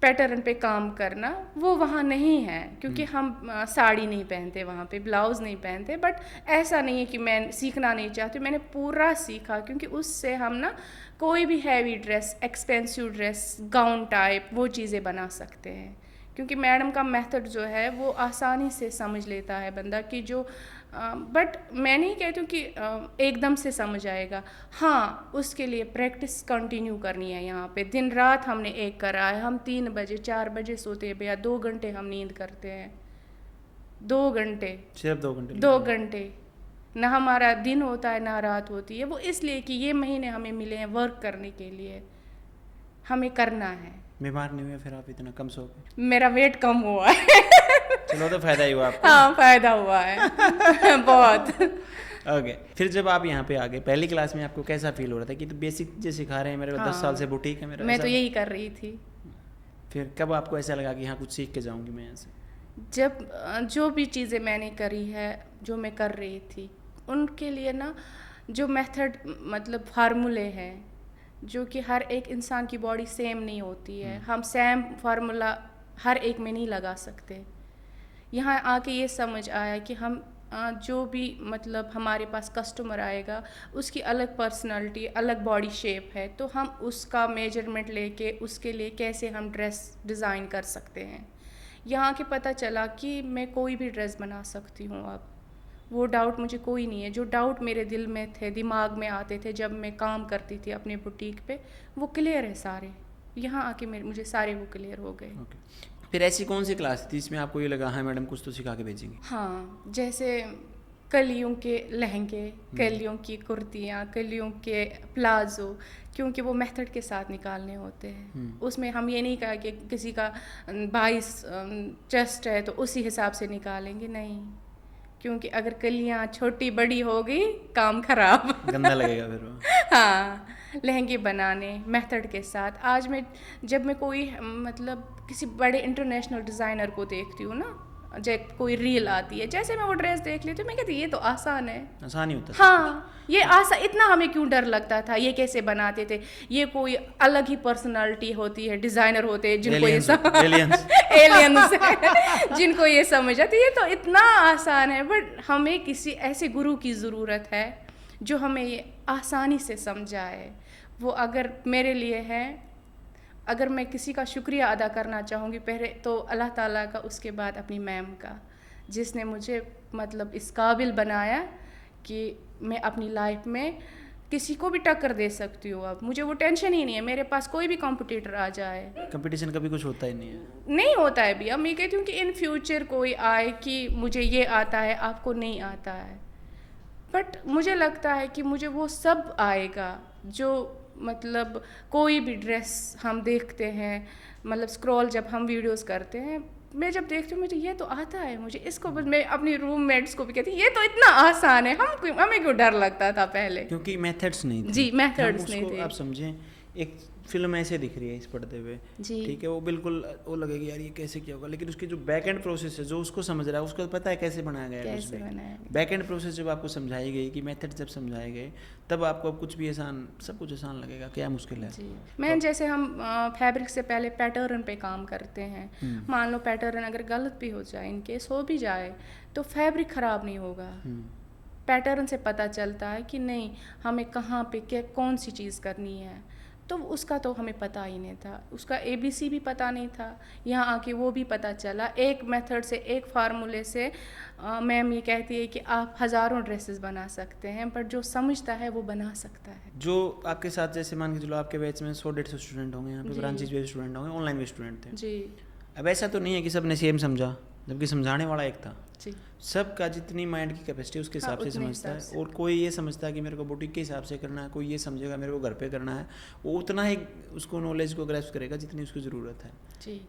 पैटर्न पे काम करना, वो वहाँ नहीं है, क्योंकि हम साड़ी नहीं पहनते वहाँ पे, ब्लाउज़ नहीं पहनते। बट ऐसा नहीं है कि मैं सीखना नहीं चाहती, मैंने पूरा सीखा, क्योंकि उससे हम ना कोई भी heavy dress, expensive dress, gown type, वो चीज़ें बना सकते हैं। क्योंकि मैडम का मेथड जो है वो आसानी से समझ लेता है बंदा कि जो बट मैं नहीं कहती हूँ कि एकदम से समझ आएगा। हाँ, उसके लिए प्रैक्टिस कंटिन्यू करनी है। यहाँ पे दिन रात हमने एक करा है, हम 3 बजे 4 बजे सोते हैं भैया, 2 घंटे हम नींद करते हैं, 2 घंटे, सिर्फ 2 घंटे? 2 घंटे, ना हमारा दिन होता है ना रात होती है। वो इसलिए कि ये महीने हमें मिले हैं वर्क करने के लिए, हमें करना है। बीमार नहीं हुए फिर आप इतना कम सो के? मेरा वेट कम हुआ है। चलो तो फायदा ही हुआ आपको। हाँ, फायदा हुआ है बहुत। ओके, फिर जब आप यहाँ पे आ गए पहली क्लास में, आपको कैसा फील हो रहा था कि तो बेसिक जो सिखा रहे हैं, मेरे 10 साल से बुटीक है मेरा? मैं तो यही कर रही थी। फिर कब आपको ऐसा लगा कि यहाँ कुछ सीख के जाऊँगी मैं यहाँ से? जब जो भी चीज़ें मैंने करी है, जो मैं कर रही थी, उनके लिए ना जो मेथड, मतलब फार्मूले हैं, जो कि हर एक इंसान की बॉडी सेम नहीं होती है, हम सेम फार्मूला हर एक में नहीं लगा सकते। यहाँ आके ये समझ आया कि हम जो भी मतलब हमारे पास कस्टमर आएगा, उसकी अलग पर्सनालिटी, अलग बॉडी शेप है, तो हम उसका मेजरमेंट लेके उसके लिए कैसे हम ड्रेस डिज़ाइन कर सकते हैं। यहाँ के पता चला कि मैं कोई भी ड्रेस बना सकती हूँ अब, वो डाउट मुझे कोई नहीं है। जो डाउट मेरे दिल में थे, दिमाग में आते थे जब मैं काम करती थी अपने बुटीक पे, वो क्लियर है सारे। यहाँ आके मुझे सारे वो क्लियर हो गए। फिर ऐसी कौन सी क्लास थी जिसमें आपको ये लगा हाँ मैडम कुछ तो सिखा के भेजेंगे? हाँ, जैसे कलियों के लहंगे, कलियों की कुर्तियाँ, कलियों के प्लाजो, क्योंकि वो मेथड के साथ निकालने होते हैं। उसमें हम ये नहीं कहा कि किसी का 22 चेस्ट है तो उसी हिसाब से निकालेंगे, नहीं, क्योंकि अगर कलियाँ छोटी बड़ी हो गई काम खराब, गंदा लगेगा फिर वो। हाँ, लहंगे बनाने मेथड के साथ। आज जब मैं कोई मतलब किसी बड़े इंटरनेशनल डिज़ाइनर को देखती हूँ ना, जब कोई रील आती है, जैसे मैं वो ड्रेस देख लेती हूँ, मैं कहती ये तो आसान है, आसान ही होता है। हाँ, ये आसान, इतना हमें क्यों डर लगता था, ये कैसे बनाते थे, ये कोई अलग ही पर्सनालिटी होती है, डिज़ाइनर होते हैं जिनको एलियंस जिनको ये समझ आती है, ये तो इतना आसान है। बट हमें किसी ऐसे गुरु की ज़रूरत है जो हमें ये आसानी से समझाए। वो अगर मेरे लिए है, अगर मैं किसी का शुक्रिया अदा करना चाहूँगी, पहले तो अल्लाह ताला का, उसके बाद अपनी मैम का, जिसने मुझे मतलब इस काबिल बनाया कि मैं अपनी लाइफ में किसी को भी टक्कर दे सकती हूँ। अब मुझे वो टेंशन ही नहीं है, मेरे पास कोई भी कॉम्पिटिटर आ जाए। कंपटीशन कभी कुछ होता ही नहीं है? नहीं होता है भैया। मैं कहती हूँ कि इन फ्यूचर कोई आए कि मुझे ये आता है, आपको नहीं आता है, बट मुझे लगता है कि मुझे वो सब आएगा जो मतलब कोई भी ड्रेस हम देखते हैं, मतलब स्क्रॉल जब हम वीडियोस करते हैं, मैं जब देखती हूँ मुझे ये तो आता है, मुझे इसको, मैं अपनी रूममेट्स को भी कहती हूँ ये तो इतना आसान है, हमें क्यों डर लगता था पहले, क्योंकि मेथड्स नहीं थे। जी, मेथड्स नहीं थे। आप समझें, एक फिल्म ऐसे दिख रही है इस पढ़ते हुए, ठीक है, वो बिल्कुल वो लगेगी यार ये कैसे क्या होगा, लेकिन उसकी जो बैक एंड प्रोसेस है, जो उसको समझ रहा है उसको पता है कैसे बनाया गया है। बैक एंड प्रोसेस जब आपको समझाई गई, कि मेथड जब समझाए गए, तब आपको अब कुछ भी आसान, सब कुछ आसान लगेगा। क्या मुश्किल है? मैं जैसे हम फैब्रिक से पहले पैटर्न पे काम करते हैं, मान लो पैटर्न अगर गलत भी हो जाए, इनकेस हो भी जाए, तो फैब्रिक ख़राब नहीं होगा। पैटर्न से पता चलता है कि नहीं हमें कहाँ पे क्या कौन सी चीज़ करनी है। तो उसका तो हमें पता ही नहीं था, उसका ABC भी पता नहीं था। यहाँ आके वो भी पता चला, एक मेथड से, एक फार्मूले से मैम ये कहती है कि आप हज़ारों ड्रेसेस बना सकते हैं, पर जो समझता है वो बना सकता है। जो आपके साथ, जैसे मान के चलो आपके बैच में 100-150 स्टूडेंट होंगे, यहाँ पे जी। ब्रांचेज भी स्टूडेंट होंगे, ऑनलाइन भी स्टूडेंट थे। जी अब ऐसा तो नहीं है कि सब ने सेम समझा, जबकि समझाने वाला एक था। जी। सबका जितनी माइंड की कैपेसिटी उसके हाँ, हिसाब से उतने समझता हिसाब है, से। और कोई ये समझता है कि मेरे को बुटीक के हिसाब से करना है, कोई ये समझेगा मेरे को घर पे करना है, वो उतना ही उसको नॉलेज को ग्रैस्प करेगा जितनी उसकी ज़रूरत है। जी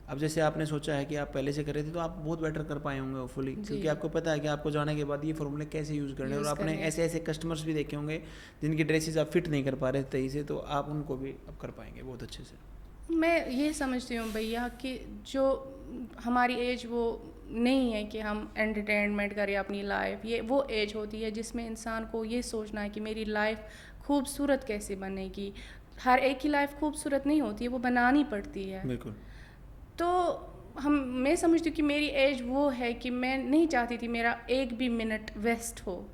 अब जैसे आपने सोचा है कि आप पहले से कर रहे थे, तो आप बहुत बेटर कर पाए होंगे होपफुली, जी। क्योंकि आपको पता है कि आपको जाने के बाद ये फॉर्मूले कैसे यूज़ करने हैं, और यूज़ आपने करने। ऐसे ऐसे कस्टमर्स भी देखे होंगे जिनकी ड्रेसेस आप फिट नहीं कर पा रहे सही से, तो आप उनको भी अब कर पाएंगे बहुत अच्छे से। मैं ये समझती हूँ भैया कि जो हमारी एज वो नहीं है कि हम एंटरटेनमेंट करें अपनी लाइफ, ये वो एज होती है जिसमें इंसान को ये सोचना है कि मेरी लाइफ खूबसूरत कैसे बनेगी। हर एक की लाइफ खूबसूरत नहीं होती है, वो बनानी पड़ती है। बिल्कुल। तो मैं समझती हूँ कि मेरी एज वो है कि मैं नहीं चाहती थी मेरा एक भी मिनट वेस्ट हो।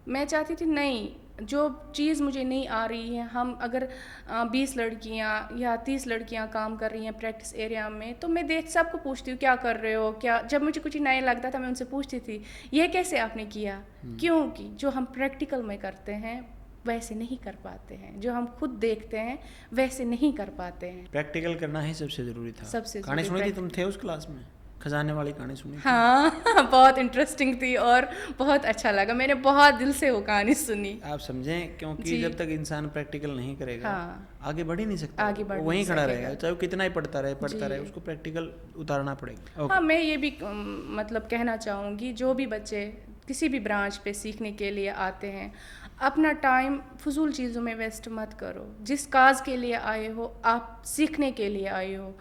मैं चाहती थी नहीं, जो चीज़ मुझे नहीं आ रही है, हम अगर 20 लड़कियां या 30 लड़कियां काम कर रही हैं प्रैक्टिस एरिया में, तो मैं देख सबको पूछती हूँ क्या कर रहे हो, क्या, जब मुझे कुछ नया लगता था मैं उनसे पूछती थी ये कैसे आपने किया, क्योंकि जो हम प्रैक्टिकल में करते हैं वैसे नहीं कर पाते हैं, जो हम खुद देखते हैं वैसे नहीं कर पाते हैं। प्रैक्टिकल करना ही सबसे ज़रूरी था। सबसे कहानी ज़रूरी सुनी थी, तुम थे उस क्लास में? खजाने वाली कहानी सुनी थी? हाँ बहुत इंटरेस्टिंग थी और बहुत अच्छा लगा, मैंने बहुत दिल से वो कहानी सुनी। आप समझें, क्योंकि जी। जब तक इंसान प्रैक्टिकल नहीं करेगा हाँ। आगे बढ़ ही नहीं सकता, आगे बढ़ वो वहीं नहीं खड़ा सकेगा। रहेगा, चाहे वो कितना ही पढ़ता रहे जी। उसको प्रैक्टिकल उतारना पड़ेगा। हाँ, मैं ये भी मतलब कहना चाहूँगी, जो भी बच्चे किसी भी ब्रांच पे सीखने के लिए आते हैं, अपना टाइम फजूल चीज़ों में वेस्ट मत करो। जिस काज के लिए आए हो, आप सीखने के लिए आए हो,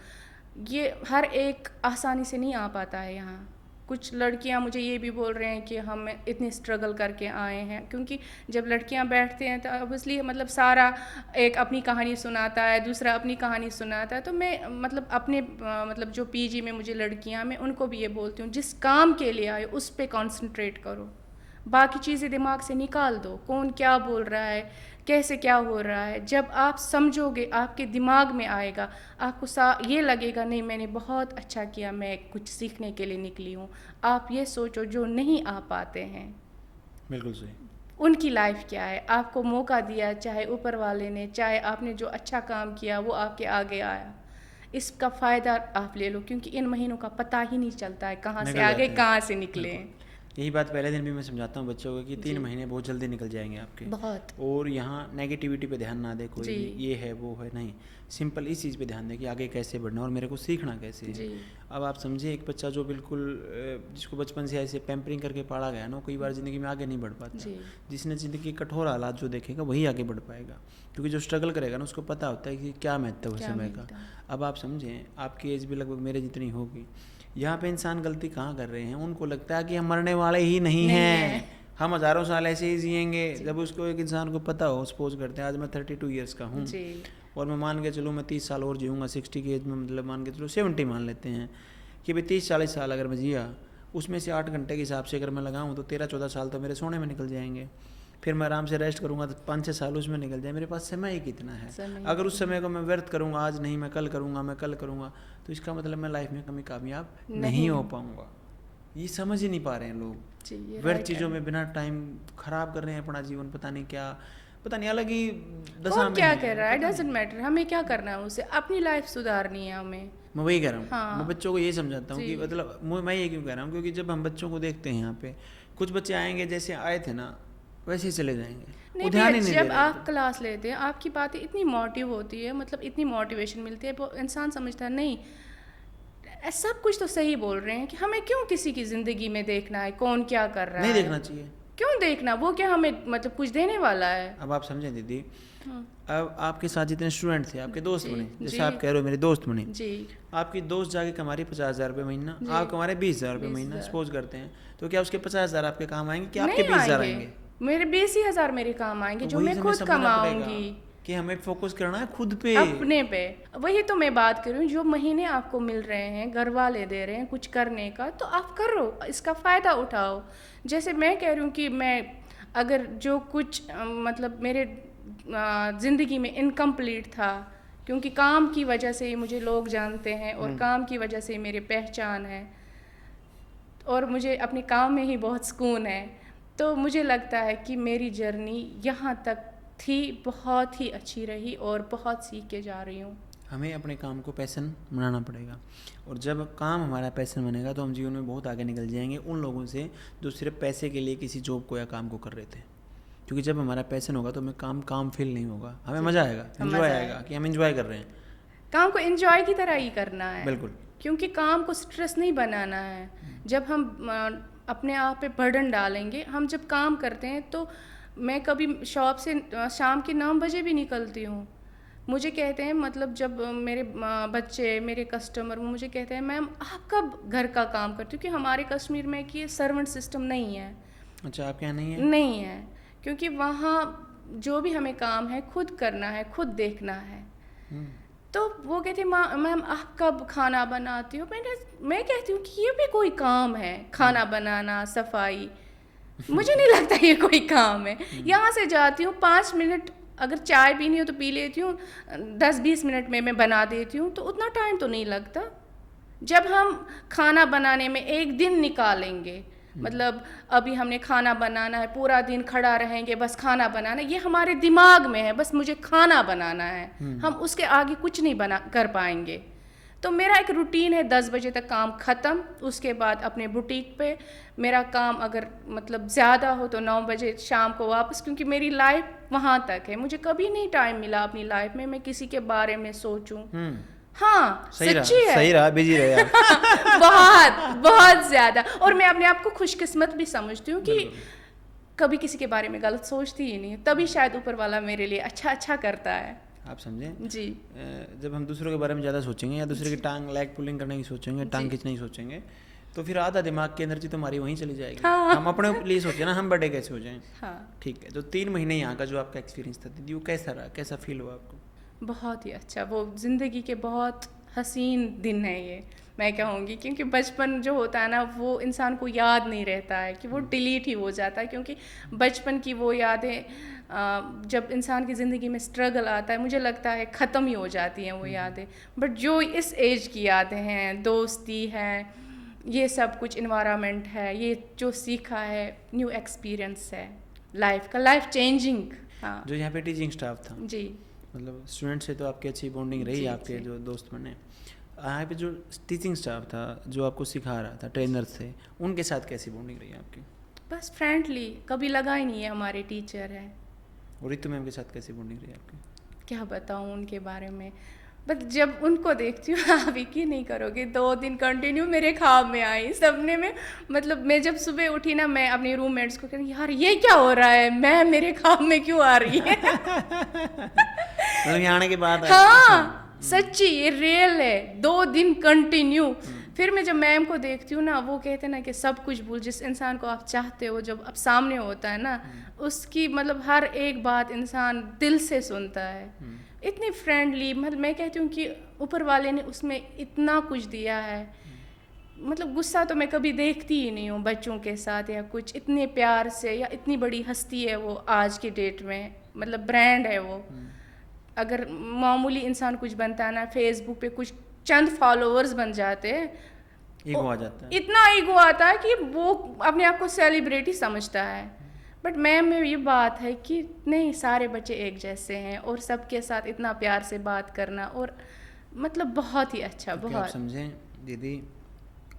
ये हर एक आसानी से नहीं आ पाता है। यहाँ कुछ लड़कियां मुझे ये भी बोल रहे हैं कि हम इतनी स्ट्रगल करके आए हैं, क्योंकि जब लड़कियां बैठते हैं तो ऑब्वियसली मतलब सारा एक अपनी कहानी सुनाता है, दूसरा अपनी कहानी सुनाता है। तो मैं मतलब अपने मतलब जो PG में मुझे लड़कियां, मैं उनको भी ये बोलती हूँ, जिस काम के लिए आए उस पर कॉन्सेंट्रेट करो, बाकी चीज़ें दिमाग से निकाल दो। कौन क्या बोल रहा है, कैसे क्या हो रहा है, जब आप समझोगे आपके दिमाग में आएगा, आपको ये लगेगा नहीं मैंने बहुत अच्छा किया, मैं कुछ सीखने के लिए निकली हूँ। आप ये सोचो जो नहीं आ पाते हैं, बिल्कुल सही, उनकी लाइफ क्या है, आपको मौका दिया चाहे ऊपर वाले ने, चाहे आपने जो अच्छा काम किया वो आपके आगे आया, इसका फ़ायदा आप ले लो, क्योंकि इन महीनों का पता ही नहीं चलता है कहाँ से निकल आगे जाते हैं। कहाँ से निकले। यही बात पहले दिन भी मैं समझाता हूँ बच्चों को कि 3 जी। महीने बहुत जल्दी निकल जाएंगे आपके, बहुत। और यहाँ नेगेटिविटी पे ध्यान ना दे कोई जी। भी, ये है वो है, नहीं, सिंपल इस चीज़ पे ध्यान दे कि आगे कैसे बढ़ना और मेरे को सीखना कैसे है। जी। अब आप समझिए, एक बच्चा जो बिल्कुल जिसको बचपन से ऐसे पैम्परिंग करके पाला गया ना, कई बार ज़िंदगी में आगे नहीं बढ़ पाता। जी। जिसने ज़िंदगी के कठोर हालात जो देखेगा वही आगे बढ़ पाएगा, क्योंकि जो स्ट्रगल करेगा ना उसको पता होता है कि क्या महत्व है क्या समय का। मिलता है। अब आप समझें, आपकी एज भी लगभग मेरे जितनी होगी, यहाँ पे इंसान गलती कहाँ कर रहे हैं, उनको लगता है कि हम मरने वाले ही नहीं हैं, हम हज़ारों साल ऐसे ही जिएंगे। जब उसको एक इंसान को पता हो, सपोज करते हैं आज मैं 32 ईयर्स का हूँ और मैं मान के चलूँ मैं 30 साल और जीऊँगा, 60 की एज में, मतलब मान के चलो 70 मान लेते हैं कि भाई 30-40 साल अगर मैं जिया, उसमें से 8 घंटे के हिसाब से अगर मैं लगाऊँ तो 13-14 साल तो मेरे सोने में निकल जाएंगे, फिर मैं आराम से रेस्ट करूँगा तो 5-6 साल उसमें निकल जाए। मेरे पास समय ही कितना है, अगर उस समय को मैं व्यर्थ करूँगा, आज नहीं मैं कल करूँगा, तो इसका मतलब मैं लाइफ में कभी कामयाब नहीं हो पाऊँगा। ये समझ ही नहीं पा रहे हैं लोग, व्यर्थ चीज़ों में बिना टाइम खराब कर रहे हैं अपना जीवन, पता नहीं अलग ही दशा में क्या कर रहा है, डजंट मैटर, हमें क्या करना है, उसे अपनी लाइफ सुधारनी है हमें। मैं वही कह रहा हूँ। हाँ। मैं बच्चों को ये समझाता हूँ कि मतलब मैं ये क्यों कह रहा हूँ, क्योंकि जब हम बच्चों को देखते हैं यहाँ पे, कुछ बच्चे आएंगे जैसे आए थे ना वैसे ही चले जाएंगे, नहीं भैया, जब आप क्लास लेते हैं आपकी बातें इतनी मोटिव होती है, मतलब इतनी मोटिवेशन मिलती है, इंसान समझता है नहीं सब कुछ तो सही बोल रहे हैं, कि हमें क्यों किसी की ज़िंदगी में देखना है कौन क्या कर रहा है, नहीं देखना चाहिए। क्यों देखना, वो क्या हमें मतलब कुछ देने वाला है। अब आप समझें दीदी, अब आपके साथ जितने स्टूडेंट थे आपके दोस्त बने, जैसे आप कह रहे हो मेरे दोस्त बने जी, आपकी दोस्त जाके कमा रही 50,000 रुपये महीना, आप कमा रहे 20,000 रुपये महीना, सपोज करते हैं, तो क्या उसके 50,000 आपके काम आएंगे कि आपके 20,000 आएंगे? मेरे 20,000 मेरे काम आएंगे, जो मैं खुद कमाऊंगी, कि हमें फोकस करना है खुद पे, अपने पे। वही तो मैं बात कर रही हूँ, जो महीने आपको मिल रहे हैं, घर वाले दे रहे हैं कुछ करने का, तो आप करो, इसका फ़ायदा उठाओ। जैसे मैं कह रही हूँ कि मैं अगर जो कुछ मतलब मेरे ज़िंदगी में इनकम्प्लीट था, क्योंकि काम की वजह से ही मुझे लोग जानते हैं और काम की वजह से ही मेरी पहचान है और मुझे अपने काम में ही बहुत सुकून है। तो मुझे लगता है कि मेरी जर्नी यहाँ तक थी बहुत ही अच्छी रही और बहुत सीख के जा रही हूँ। हमें अपने काम को पैशन बनाना पड़ेगा और जब काम हमारा पैशन बनेगा तो हम जीवन में बहुत आगे निकल जाएंगे उन लोगों से जो सिर्फ पैसे के लिए किसी जॉब को या काम को कर रहे थे। क्योंकि जब हमारा पैशन होगा तो हमें काम फील नहीं होगा, हमें मज़ा आएगा, एंजॉय आएगा कि हम एंजॉय कर रहे हैं। काम को एंजॉय की तरह ही करना है, बिल्कुल, क्योंकि काम को स्ट्रेस नहीं बनाना है। जब हम अपने आप पे बर्डन डालेंगे, हम जब काम करते हैं तो मैं कभी शॉप से शाम के 9 बजे भी निकलती हूँ। मुझे कहते हैं, मतलब जब मेरे बच्चे, मेरे कस्टमर मुझे कहते हैं मैम आप कब घर का काम करती हो, क्योंकि हमारे कश्मीर में कि सर्वेंट सिस्टम नहीं है। अच्छा, आपके यहाँ नहीं है? नहीं है, क्योंकि वहाँ जो भी हमें काम है खुद करना है, खुद देखना है। तो वो कहते हैं मैम आप कब खाना बनाती हो। मैं कहती हूँ कि ये भी कोई काम है, खाना बनाना, सफाई। मुझे नहीं लगता ये कोई काम है। यहाँ से जाती हूँ 5 मिनट, अगर चाय पीनी हो तो पी लेती हूँ, 10-20 मिनट में मैं बना देती हूँ, तो उतना टाइम तो नहीं लगता। जब हम खाना बनाने में एक दिन निकालेंगे, मतलब अभी हमने खाना बनाना है, पूरा दिन खड़ा रहेंगे, बस खाना बनाना, ये हमारे दिमाग में है, बस मुझे खाना बनाना है, हम उसके आगे कुछ नहीं बना कर पाएंगे। तो मेरा एक रूटीन है, 10 बजे तक काम ख़त्म, उसके बाद अपने बुटीक पे मेरा काम अगर मतलब ज़्यादा हो तो 9 बजे शाम को वापस, क्योंकि मेरी लाइफ वहाँ तक है। मुझे कभी नहीं टाइम मिला अपनी लाइफ में मैं किसी के बारे में सोचूं। हाँ, सच्ची है, सही रहा, बिजी रहे आप। बहुत बहुत ज़्यादा। और मैं अपने आप को खुशकिस्मत भी समझती हूँ कि कभी किसी के बारे में गलत सोचती ही नहीं, तभी शायद ऊपर वाला मेरे लिए अच्छा करता है। आप समझें जी। जब हम दूसरों के बारे में ज़्यादा सोचेंगे या दूसरे की टांग लैग पुलिंग करने की सोचेंगे, टांग खींचने की सोचेंगे, तो फिर आधा दिमाग की एनर्जी तो हमारी वहीं चली जाएगी। हाँ। हम अपने लिए सोचे ना हम बड़े कैसे हो जाएं। हाँ, ठीक है। तो 3 महीने यहाँ का जो आपका एक्सपीरियंस था दीदी, वो कैसा रहा, कैसा फील हुआ आपको? बहुत ही अच्छा, वो ज़िंदगी के बहुत हसीन दिन है ये, मैं कहूँगी। क्योंकि बचपन जो होता है ना, वो इंसान को याद नहीं रहता है, कि वो डिलीट ही हो जाता है, क्योंकि बचपन की वो यादें जब इंसान की ज़िंदगी में स्ट्रगल आता है, मुझे लगता है ख़त्म ही हो जाती हैं वो यादें। बट जो इस एज की यादें हैं, दोस्ती है, ये सब कुछ, इन्वायरमेंट है, ये जो सीखा है, न्यू एक्सपीरियंस है लाइफ का, लाइफ चेंजिंग। हाँ जो यहाँ पे टीचिंग स्टाफ था, जी, मतलब स्टूडेंट से तो आपकी अच्छी बॉन्डिंग रही, आपके जो दोस्त बने। यहाँ पे जो टीचिंग स्टाफ था जो आपको सिखा रहा था, ट्रेनर थे, उनके साथ कैसी बॉन्डिंग रही आपकी? बस फ्रेंडली, कभी लगा ही नहीं है हमारे टीचर है। और रितु मैम के साथ कैसी बॉन्डिंग रही आपकी? क्या बताऊँ उनके बारे में, बट जब उनको देखती हूँ, आप यकीन नहीं करोगे, 2 दिन कंटिन्यू मेरे ख्वाब में आई सपने में। मतलब मैं जब सुबह उठी ना, मैं अपनी रूममेट्स को कह रही यार ये क्या हो रहा है, मैं मेरे ख्वाब में क्यों आ रही है। मतलब यहाँ आने के बाद? हाँ सच्ची, ये रियल है, 2 दिन कंटिन्यू। फिर मैं जब मैम को देखती हूँ ना, वो कहते हैं ना कि सब कुछ भूल, जिस इंसान को आप चाहते हो जब आप सामने होता है ना, उसकी मतलब हर एक बात इंसान दिल से सुनता है। इतनी फ्रेंडली, मतलब मैं कहती हूँ कि ऊपर वाले ने उसमें इतना कुछ दिया है। मतलब गुस्सा तो मैं कभी देखती ही नहीं हूँ बच्चों के साथ या कुछ, इतने प्यार से, या इतनी बड़ी हस्ती है वो आज की डेट में, मतलब ब्रांड है वो। अगर मामूली इंसान कुछ बनता है ना, फेसबुक पे कुछ चंद फॉलोअर्स बन जाते हैं, ईगो आ जाता है, इतना ईगो आता है कि वो अपने आप को सेलिब्रिटी समझता है। बट मैम में ये बात है कि नहीं, सारे बच्चे एक जैसे हैं, और सबके साथ इतना प्यार से बात करना, और मतलब बहुत ही अच्छा। बहुत आप समझें दीदी,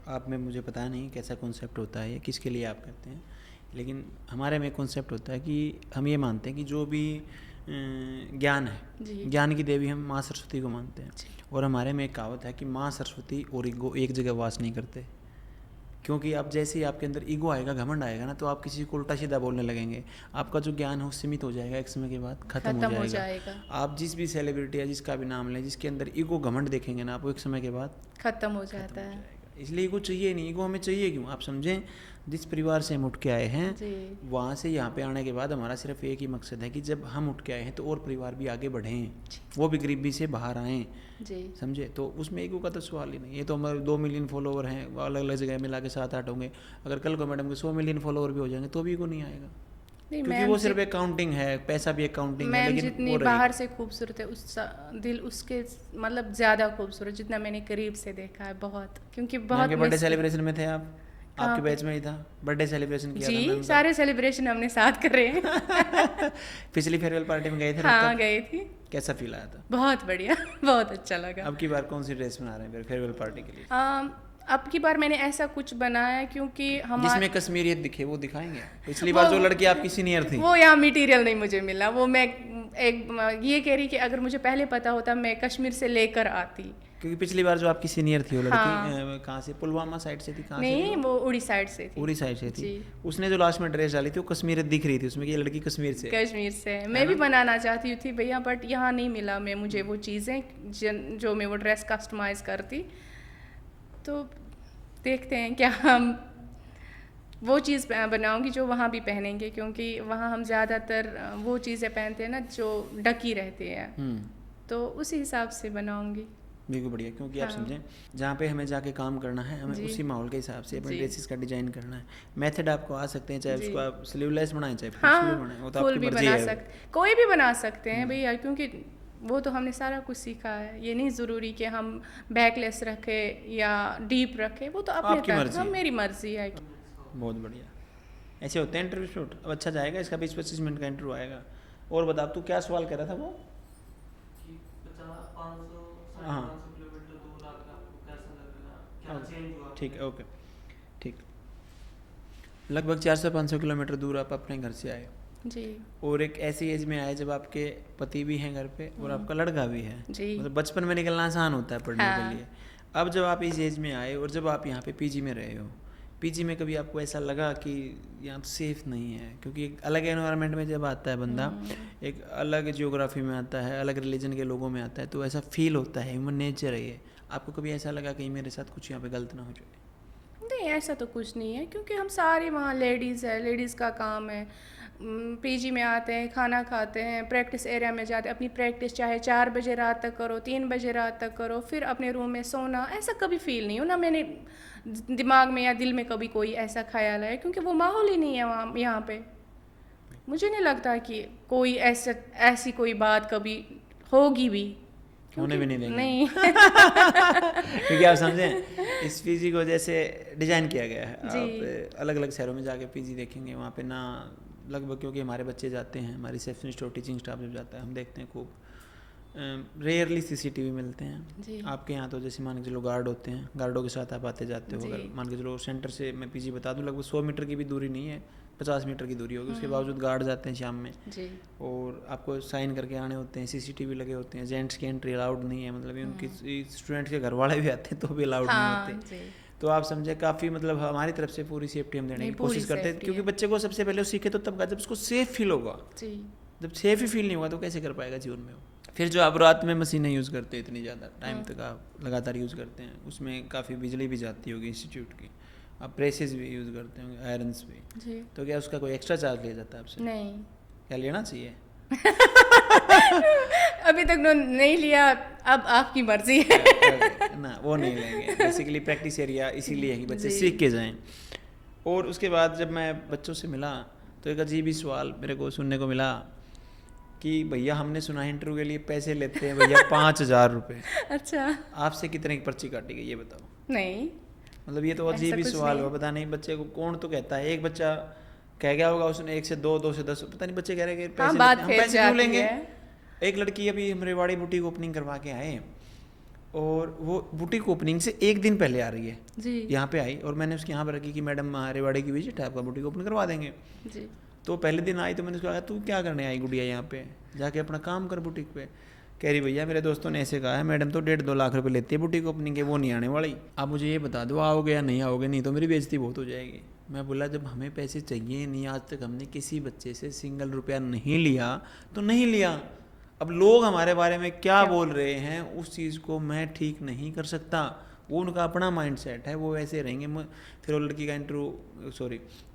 आप में मुझे पता नहीं कैसा कॉन्सेप्ट होता है, किसके लिए आप करते हैं, लेकिन हमारे में कॉन्सेप्ट होता है कि हम ये मानते हैं कि जो भी ज्ञान है, ज्ञान की देवी हम माँ सरस्वती को मानते हैं। और हमारे में एक कहावत है कि माँ सरस्वती और ईगो एक जगह वास नहीं करते। क्योंकि आप जैसे ही आपके अंदर ईगो आएगा, घमंड आएगा ना, तो आप किसी को उल्टा सीधा बोलने लगेंगे, आपका जो ज्ञान है वो सीमित हो जाएगा, एक समय के बाद खत्म हो जाएगा। आप जिस भी सेलिब्रिटी या जिसका भी नाम लें, जिसके अंदर ईगो घमंड देखेंगे ना, आपको एक समय के बाद खत्म हो जाता है। इसलिए ईगो चाहिए नहीं। ईगो हमें चाहिए क्यों? आप समझें, जिस परिवार से हम उठ के आए हैं, वहाँ से यहाँ पे आने के बाद हमारा सिर्फ एक ही मकसद है कि जब हम उठ के आए हैं तो और परिवार भी आगे बढ़ें, वो भी गरीबी से बाहर आएँ, समझे। तो उसमें ईगो का तो सवाल ही नहीं। ये तो हमारे 2 मिलियन फॉलोवर हैं, अलग अलग जगह मिला के 7-8 होंगे। अगर कल को मैडम के 100 मिलियन फॉलोवर भी हो जाएंगे तो भी ईगो नहीं आएगा। नहीं, क्योंकि वो सिर्फ एक काउंटिंग है, पैसा भी एक काउंटिंग है, मैम लेकिन जितनी वो बाहर से खूबसूरत है दिल उसके मतलब ज़्यादा खूबसूरत, जितना मैंने करीब से देखा है बहुत, क्योंकि मैम बहुत के बर्थडे मिस। सेलिब्रेशन में थे आप? कहाँ आपके पे? बैच में ही था, बर्थडे सेलिब्रेशन किया जी, था मैम का। सारे सेलिब्रेशन हमने साथ करे हैं। पिछली फेयरवेल पार्टी में गए थे हाँ, तब? गई थी। कैसा फील आया था? बहुत बढ़िया। बहुत अच्छा लगा। अब की बार कौन सी ड्रेस बना रहे हैं फिर फेयरवेल पार्टी के लिए? अब की बार मैंने ऐसा कुछ बनाया क्योंकि हमारे जिसमें कश्मीरियत दिखे, वो दिखाएंगे? पिछली बार जो लड़की आपकी सीनियर थी, वो यहाँ मटेरियल नहीं मुझे मिला, वो मैं एक ये कह रही कि अगर मुझे पहले पता होता मैं कश्मीर से लेकर आती। क्योंकि पिछली बार जो आपकी सीनियर थी वो लड़की हाँ। कहाँ से, पुलवामा साइड से थी? कहाँ से नहीं, थी वो उड़ी साइड से थी। उड़ी साइड से थी। जी। उसने जो लास्ट में ड्रेस डाली थी वो कश्मीरियत दिख रही थी उसमें कि ये लड़की कश्मीर से है। कश्मीर से मैं भी बनाना चाहती थी भैया, बट यहाँ नहीं मिला मैं मुझे वो चीज़ें जो मैं वो ड्रेस कस्टमाइज़ करती। तो देखते हैं क्या हम वो चीज़ बनाऊंगी जो वहाँ भी पहनेंगे, क्योंकि वहाँ हम ज़्यादातर वो चीज़ें पहनते हैं ना जो ढकी रहती हैं, तो उसी हिसाब से बनाऊंगी। बिल्कुल बढ़िया, क्योंकि आप हाँ। समझें जहाँ पे हमें जाके काम करना है, हमें जी। उसी माहौल के हिसाब से अपने जी। ड्रेसेस का डिजाइन करना है। मेथड आपको आ सकते हैं, चाहे जी। उसको आप स्लीवलेस बनाएं चाहे फुल स्लीव बनाएं, वो हाँ, तो फुल आपकी भी मर्जी बना है। सकते, कोई भी बना सकते हैं भैया, क्योंकि वो तो हमने सारा कुछ सीखा है। ये नहीं ज़रूरी कि हम बैकलेस रखें या डीप रखें, वो तो अपने आपकी मर्जी है। मेरी मर्जी है। बहुत बढ़िया, ऐसे होते हैं इंटरव्यू शूट। अब अच्छा जाएगा, इसका 20-25 मिनट का इंटरव्यू आएगा। और बता, तू क्या सवाल कर रहा था वो? हाँ ठीक है, ओके ठीक। लगभग 400-500 किलोमीटर दूर आप अपने घर से आए जी। और एक ऐसी एज में आए जब आपके पति भी हैं घर पे और आपका लड़का भी है। जी। मतलब बचपन में निकलना आसान होता है पढ़ने के लिए। अब जब आप इस एज में आए और जब आप यहाँ पे पीजी में रहे हो, पीजी में कभी आपको ऐसा लगा कि यहाँ तो सेफ नहीं है? क्योंकि एक अलग एनवायरनमेंट में जब आता है बंदा, एक अलग जियोग्राफी में आता है, अलग रिलीजन के लोगों में आता है, तो ऐसा फील होता है, ह्यूमन नेचर है ये। आपको कभी ऐसा लगा कि मेरे साथ कुछ यहाँ पे गलत ना हो जाए? नहीं, ऐसा तो कुछ नहीं है, क्योंकि हम सारे वहाँ लेडीज़ है, लेडीज़ का काम है। पीजी में आते हैं, खाना खाते हैं, प्रैक्टिस एरिया में जाते हैं, अपनी प्रैक्टिस चाहे 4 बजे रात तक करो, 3 बजे रात तक करो, फिर अपने रूम में सोना। ऐसा कभी फील नहीं हो ना, मैंने दिमाग में या दिल में कभी कोई ऐसा ख्याल है, क्योंकि वो माहौल ही नहीं है वहाँ यहाँ पे। मुझे नहीं लगता कि कोई ऐसी कोई बात कभी होगी भी, होने भी नहीं देंगे। नहीं। क्योंकि आप समझें इस पीजी को जैसे डिज़ाइन किया गया है, आप अलग अलग शहरों में जाके पीजी देखेंगे, वहाँ पे ना लगभग, क्योंकि हमारे बच्चे जाते हैं, हमारी रिसेप्शनिस्ट और टीचिंग स्टाफ जब जाता है, हम देखते हैं खूब रेयरली सीसीटीवी मिलते हैं। आपके यहाँ तो जैसे मान के चलो गार्ड होते हैं, गार्डों के साथ आप आते जाते हो। अगर मान के चलो सेंटर से मैं पीजी बता दूँ, लगभग 100 मीटर की भी दूरी नहीं है, 50 मीटर की दूरी होगी, उसके बावजूद गार्ड जाते हैं शाम में जी। और आपको साइन करके आने होते हैं। सीसीटीवी लगे होते हैं, जेंट्स की एंट्री अलाउड नहीं है, मतलब उनकी स्टूडेंट के घर वाले भी आते हैं तो भी अलाउड नहीं होते। तो आप समझे काफ़ी, मतलब हमारी तरफ से पूरी सेफ्टी हम देने की कोशिश करते हैं, क्योंकि बच्चे को सबसे पहले सीखे तो तब जब उसको सेफ फील होगा। जब सेफ ही फील नहीं होगा तो कैसे कर पाएगा जीवन में वो। फिर जो आप रात में मशीनें यूज़ करते हैं इतनी ज़्यादा टाइम तक आप लगातार यूज़ करते हैं, उसमें काफ़ी बिजली भी जाती होगी इंस्टीट्यूट की, आप प्रेसेस भी यूज़ करते होंगे, आयरन्स भी जी। तो क्या उसका कोई एक्स्ट्रा चार्ज लिया जाता है आपसे? नहीं। क्या लेना चाहिए? अभी तक नहीं लिया, अब आपकी मर्जी है। ना वो नहीं लेंगे, बेसिकली प्रैक्टिस एरिया इसीलिए है कि बच्चे सीख के जाएं। और उसके बाद जब मैं बच्चों से मिला तो एक अजीब ही सवाल मेरे को सुनने को मिला कि भैया हमने सुना है इंटरव्यू के लिए पैसे लेते हैं भैया 5,000 रुपये। अच्छा, आपसे कितने की पर्ची काटी गई ये बताओ? नहीं, मतलब ये तो अजीब ही सवाल हुआ। पता नहीं बच्चे को कौन तो कहता है, एक बच्चा कह गया होगा उसने 1 से 2, 2 से 10, पता नहीं बच्चे कह रहे हैं कि पैसे क्यों लेंगे। एक लड़की अभी हम रेवाड़ी बुटीक ओपनिंग करवा के आए और वो बुटीक ओपनिंग से 1 दिन पहले आ रही है जी। यहाँ पे आई और मैंने उसके यहाँ पर रखी कि मैडम रेवाड़ी की विजिट है, आपका बुटीक ओपन करवा देंगे जी। तो पहले दिन आई तो मैंने उसको कहा तू क्या करने आई गुड़िया यहाँ पे, जाके अपना काम कर बुटीक पे। कह रही भैया मेरे दोस्तों ने ऐसे कहा है, मैडम तो 1.5-2 लाख रुपए लेती है बुटीक ओपनिंग के, वो नहीं आने वाली। आप मुझे ये बता दो आओगे या नहीं आओगे, नहीं तो मेरी बेइज्जती बहुत हो जाएगी। मैं बोला जब हमें पैसे चाहिए नहीं, आज तक हमने किसी बच्चे से सिंगल रुपया नहीं लिया तो नहीं लिया। अब लोग हमारे बारे में क्या बोल रहे हैं उस चीज़ को मैं ठीक नहीं कर सकता, वो उनका अपना माइंडसेट है, वो वैसे रहेंगे। फिर वो लड़की का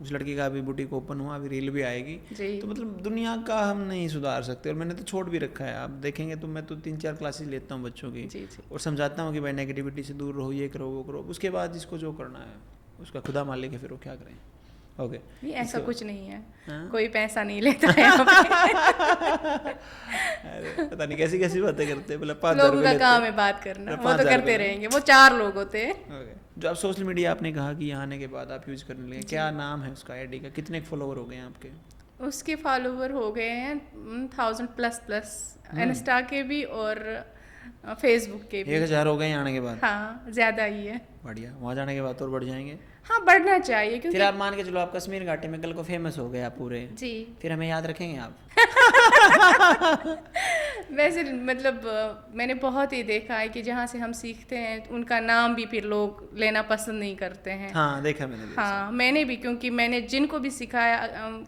उस लड़की का अभी बुटीक ओपन हुआ, अभी रील भी आएगी तो मतलब दुनिया का हम नहीं सुधार सकते। और मैंने तो छोड़ भी रखा है, आप देखेंगे तो मैं तो 3-4 क्लासेस लेता हूँ बच्चों की जी। और समझाता हूँ कि भाई नेगेटिविटी से दूर रहो, ये करो वो करो, उसके बाद जिसको जो करना है उसका खुदा मालिक है, फिर वो क्या करें। ओके। नहीं, ऐसा कुछ नहीं है। हाँ? कोई पैसा नहीं लेता है यहाँ पे। अरे पता नहीं कैसी कैसी बातें करते हैं, मतलब 5,000 लोगों रुपये का लेते काम हैं। है बात करना, मतलब वो तो 5,000 करते रुपये। रहेंगे। वो 4 लोग होते हैं। ओके। जो आप सोशल मीडिया आपने कहा कि यहाँ आने के बाद आप यूज़ करने लगे, क्या नाम है उसका आईडी का, कितने फॉलोवर हो गए हैं आपके? उसके फॉलोवर हो गए हैं 1000 प्लस इंस्टा के भी और फेसबुक के भी। 1,000 हो गए हैं आने के बाद? हाँ, ज़्यादा ही है। बढ़िया, वहाँ जाने के बाद और बढ़ जाएंगे। हाँ, बढ़ना चाहिए क्योंकि फिर आप मान के चलो आप कश्मीर घाटी में कल को फेमस हो गए आप पूरे, जी। फिर हमें याद रखेंगे आप? वैसे मतलब मैंने बहुत ही देखा है कि जहाँ से हम सीखते हैं उनका नाम भी फिर लोग लेना पसंद नहीं करते हैं। हाँ, देखा मैंने भी। हाँ, मैंने भी, क्योंकि मैंने जिनको भी सिखाया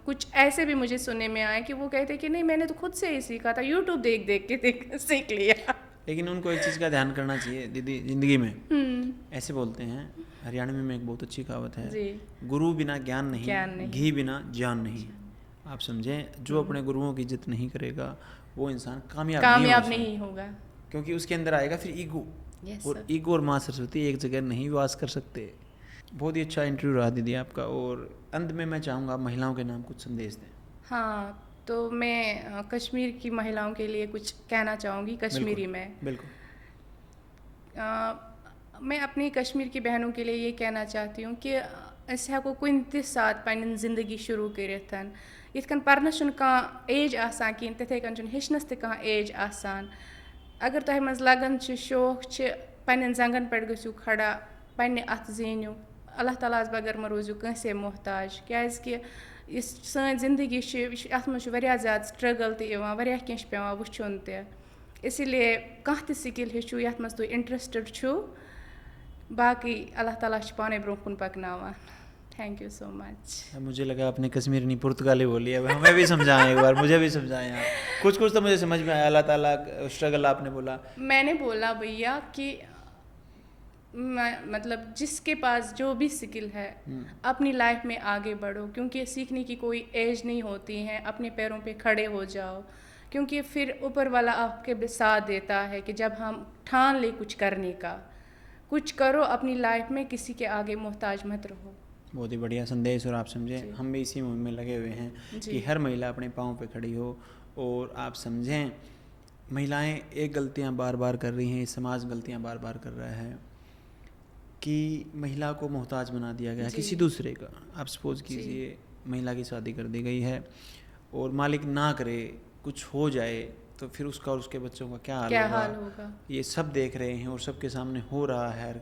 कुछ ऐसे भी मुझे सुनने में आया कि वो कहते कि नहीं, मैंने तो खुद से ही सीखा था, यूट्यूब देख देख के सीख लिया। लेकिन उनको एक चीज़ का ध्यान करना चाहिए दीदी ज़िंदगी में। ऐसे बोलते हैं हरियाणवी में एक बहुत अच्छी कहावत है, जी। गुरु बिना ज्ञान नहीं, नहीं। घी बिना जान नहीं। आप समझें, जो अपने गुरुओं की इज्जत नहीं करेगा वो इंसान कामयाब नहीं होगा, क्योंकि उसके अंदर आएगा फिर ईगो। Yes, और ईगो और माँ सरस्वती एक जगह नहीं वास कर सकते। बहुत ही अच्छा इंटरव्यू रहा दीदी आपका। और अंत में मैं चाहूँगा महिलाओं के नाम कुछ संदेश दें। हाँ, तो मैं कश्मीर की महिलाओं के लिए कुछ कहना चाहूँगी कश्मीरी में। बिल्कुल। मैं अपनी कश्मीर की बहनों के लिए ये कहना चाहती हूँ कि अस हेको कुन ते साथ पन्नी ज़िंदगी शुरू करित। यिथ कन परनस छुन कहाँ एज आसान किन, तिथे कन छुन हेचनस ते कहाँ एज आसान। अगर तोह मज लगन छ, शौक छ, पन्नन जंगन पे गसियो खड़ा, पन्ने अथ ज़ीनियो, अल्लाह ताला बगैर म रोजियो कंसे मोहताज। क्याज़कि इस सन ज़िंदगी अथ मज वारिया ज़्यादा स्ट्रगल ते इवान, वारिया किंश पेवान वुचुन ते। इसीलिए कहाँ ते स्किल हेचु यथ मज तुह इंटरेस्टेड छु, बाकी अल्लाह ताला पाने ब्रोह कुन पकनावान। Thank you so much. मुझे लगा आपने कश्मीरी नहीं पुर्तगाली बोली है, हमें भी समझाएं एक बार, मुझे भी समझाएं आप। कुछ कुछ तो मुझे समझ में आया। अल्लाह ताला स्ट्रगल आपने बोला। मैंने बोला भैया कि मतलब जिसके पास जो भी स्किल है अपनी लाइफ में आगे बढ़ो, क्योंकि सीखने की कोई एज नहीं होती है। अपने पैरों पे खड़े हो जाओ, क्योंकि फिर ऊपर वाला आपके साथ देता है कि जब हम ठान ले कुछ करने का, कुछ करो अपनी लाइफ में, किसी के आगे मोहताज मत रहो। बहुत ही बढ़िया संदेश। और आप समझें, हम भी इसी मुहिम में लगे हुए हैं कि हर महिला अपने पाँव पे खड़ी हो। और आप समझें, महिलाएं एक गलतियां बार बार कर रही हैं, समाज गलतियां बार बार कर रहा है कि महिला को मोहताज बना दिया गया किसी दूसरे का। आप सपोज कीजिए महिला की शादी कर दी गई है और मालिक ना करे, कुछ हो जाए तो फिर उसका और उसके बच्चों का क्या हाल होगा। ये सब देख रहे हैं और सबके सामने हो रहा है।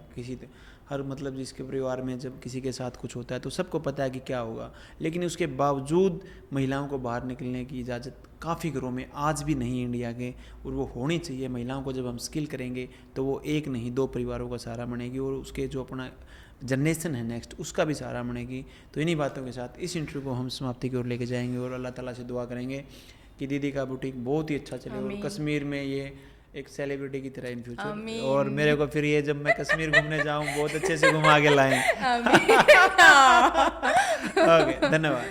हर मतलब जिसके परिवार में जब किसी के साथ कुछ होता है तो सबको पता है कि क्या होगा, लेकिन उसके बावजूद महिलाओं को बाहर निकलने की इजाज़त काफ़ी घरों में आज भी नहीं इंडिया के, और वो होनी चाहिए। महिलाओं को जब हम स्किल करेंगे तो वो एक नहीं 2 परिवारों का सहारा बनेगी और उसके जो अपना जनरेशन है नेक्स्ट उसका भी सहारा बनेगी। तो इन्हीं बातों के साथ इस इंटरव्यू को हम समाप्ति की ओर लेके जाएंगे और अल्लाह ताला से दुआ करेंगे कि दीदी का बुटीक बहुत ही अच्छा चले और कश्मीर में ये एक सेलिब्रिटी की तरह इन फ्यूचर, और मेरे को फिर ये जब मैं कश्मीर घूमने जाऊं बहुत अच्छे से घुमा के लाएं। ओके, धन्यवाद।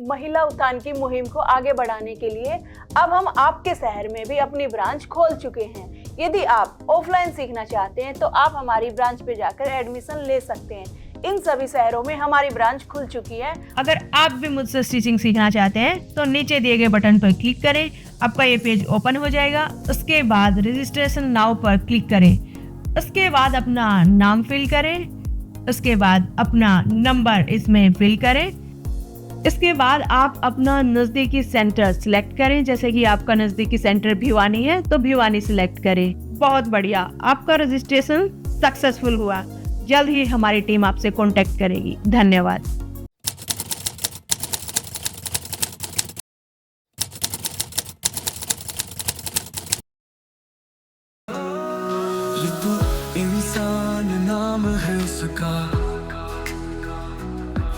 महिला उत्थान की मुहिम को आगे बढ़ाने के लिए अब हम आपके शहर में भी अपनी ब्रांच खोल चुके हैं। यदि आप ऑफलाइन सीखना चाहते हैं तो आप हमारी ब्रांच पे जाकर एडमिशन ले सकते हैं। इन सभी शहरों में हमारी ब्रांच खुल चुकी है। अगर आप भी मुझसे स्टिचिंग सीखना चाहते हैं तो नीचे दिए गए बटन पर क्लिक करें, आपका ये पेज ओपन हो जाएगा। उसके बाद रजिस्ट्रेशन नाउ पर क्लिक करें। उसके बाद अपना नाम फिल करें। उसके बाद अपना नंबर इसमें फिल करें। इसके बाद आप अपना नज़दीकी सेंटर सिलेक्ट करें। जैसे कि आपका नज़दीकी सेंटर भिवानी है तो भिवानी सिलेक्ट करें। बहुत बढ़िया, आपका रजिस्ट्रेशन सक्सेसफुल हुआ। जल्द ही हमारी टीम आपसे कांटेक्ट करेगी। धन्यवाद। इंसान नाम है उसका।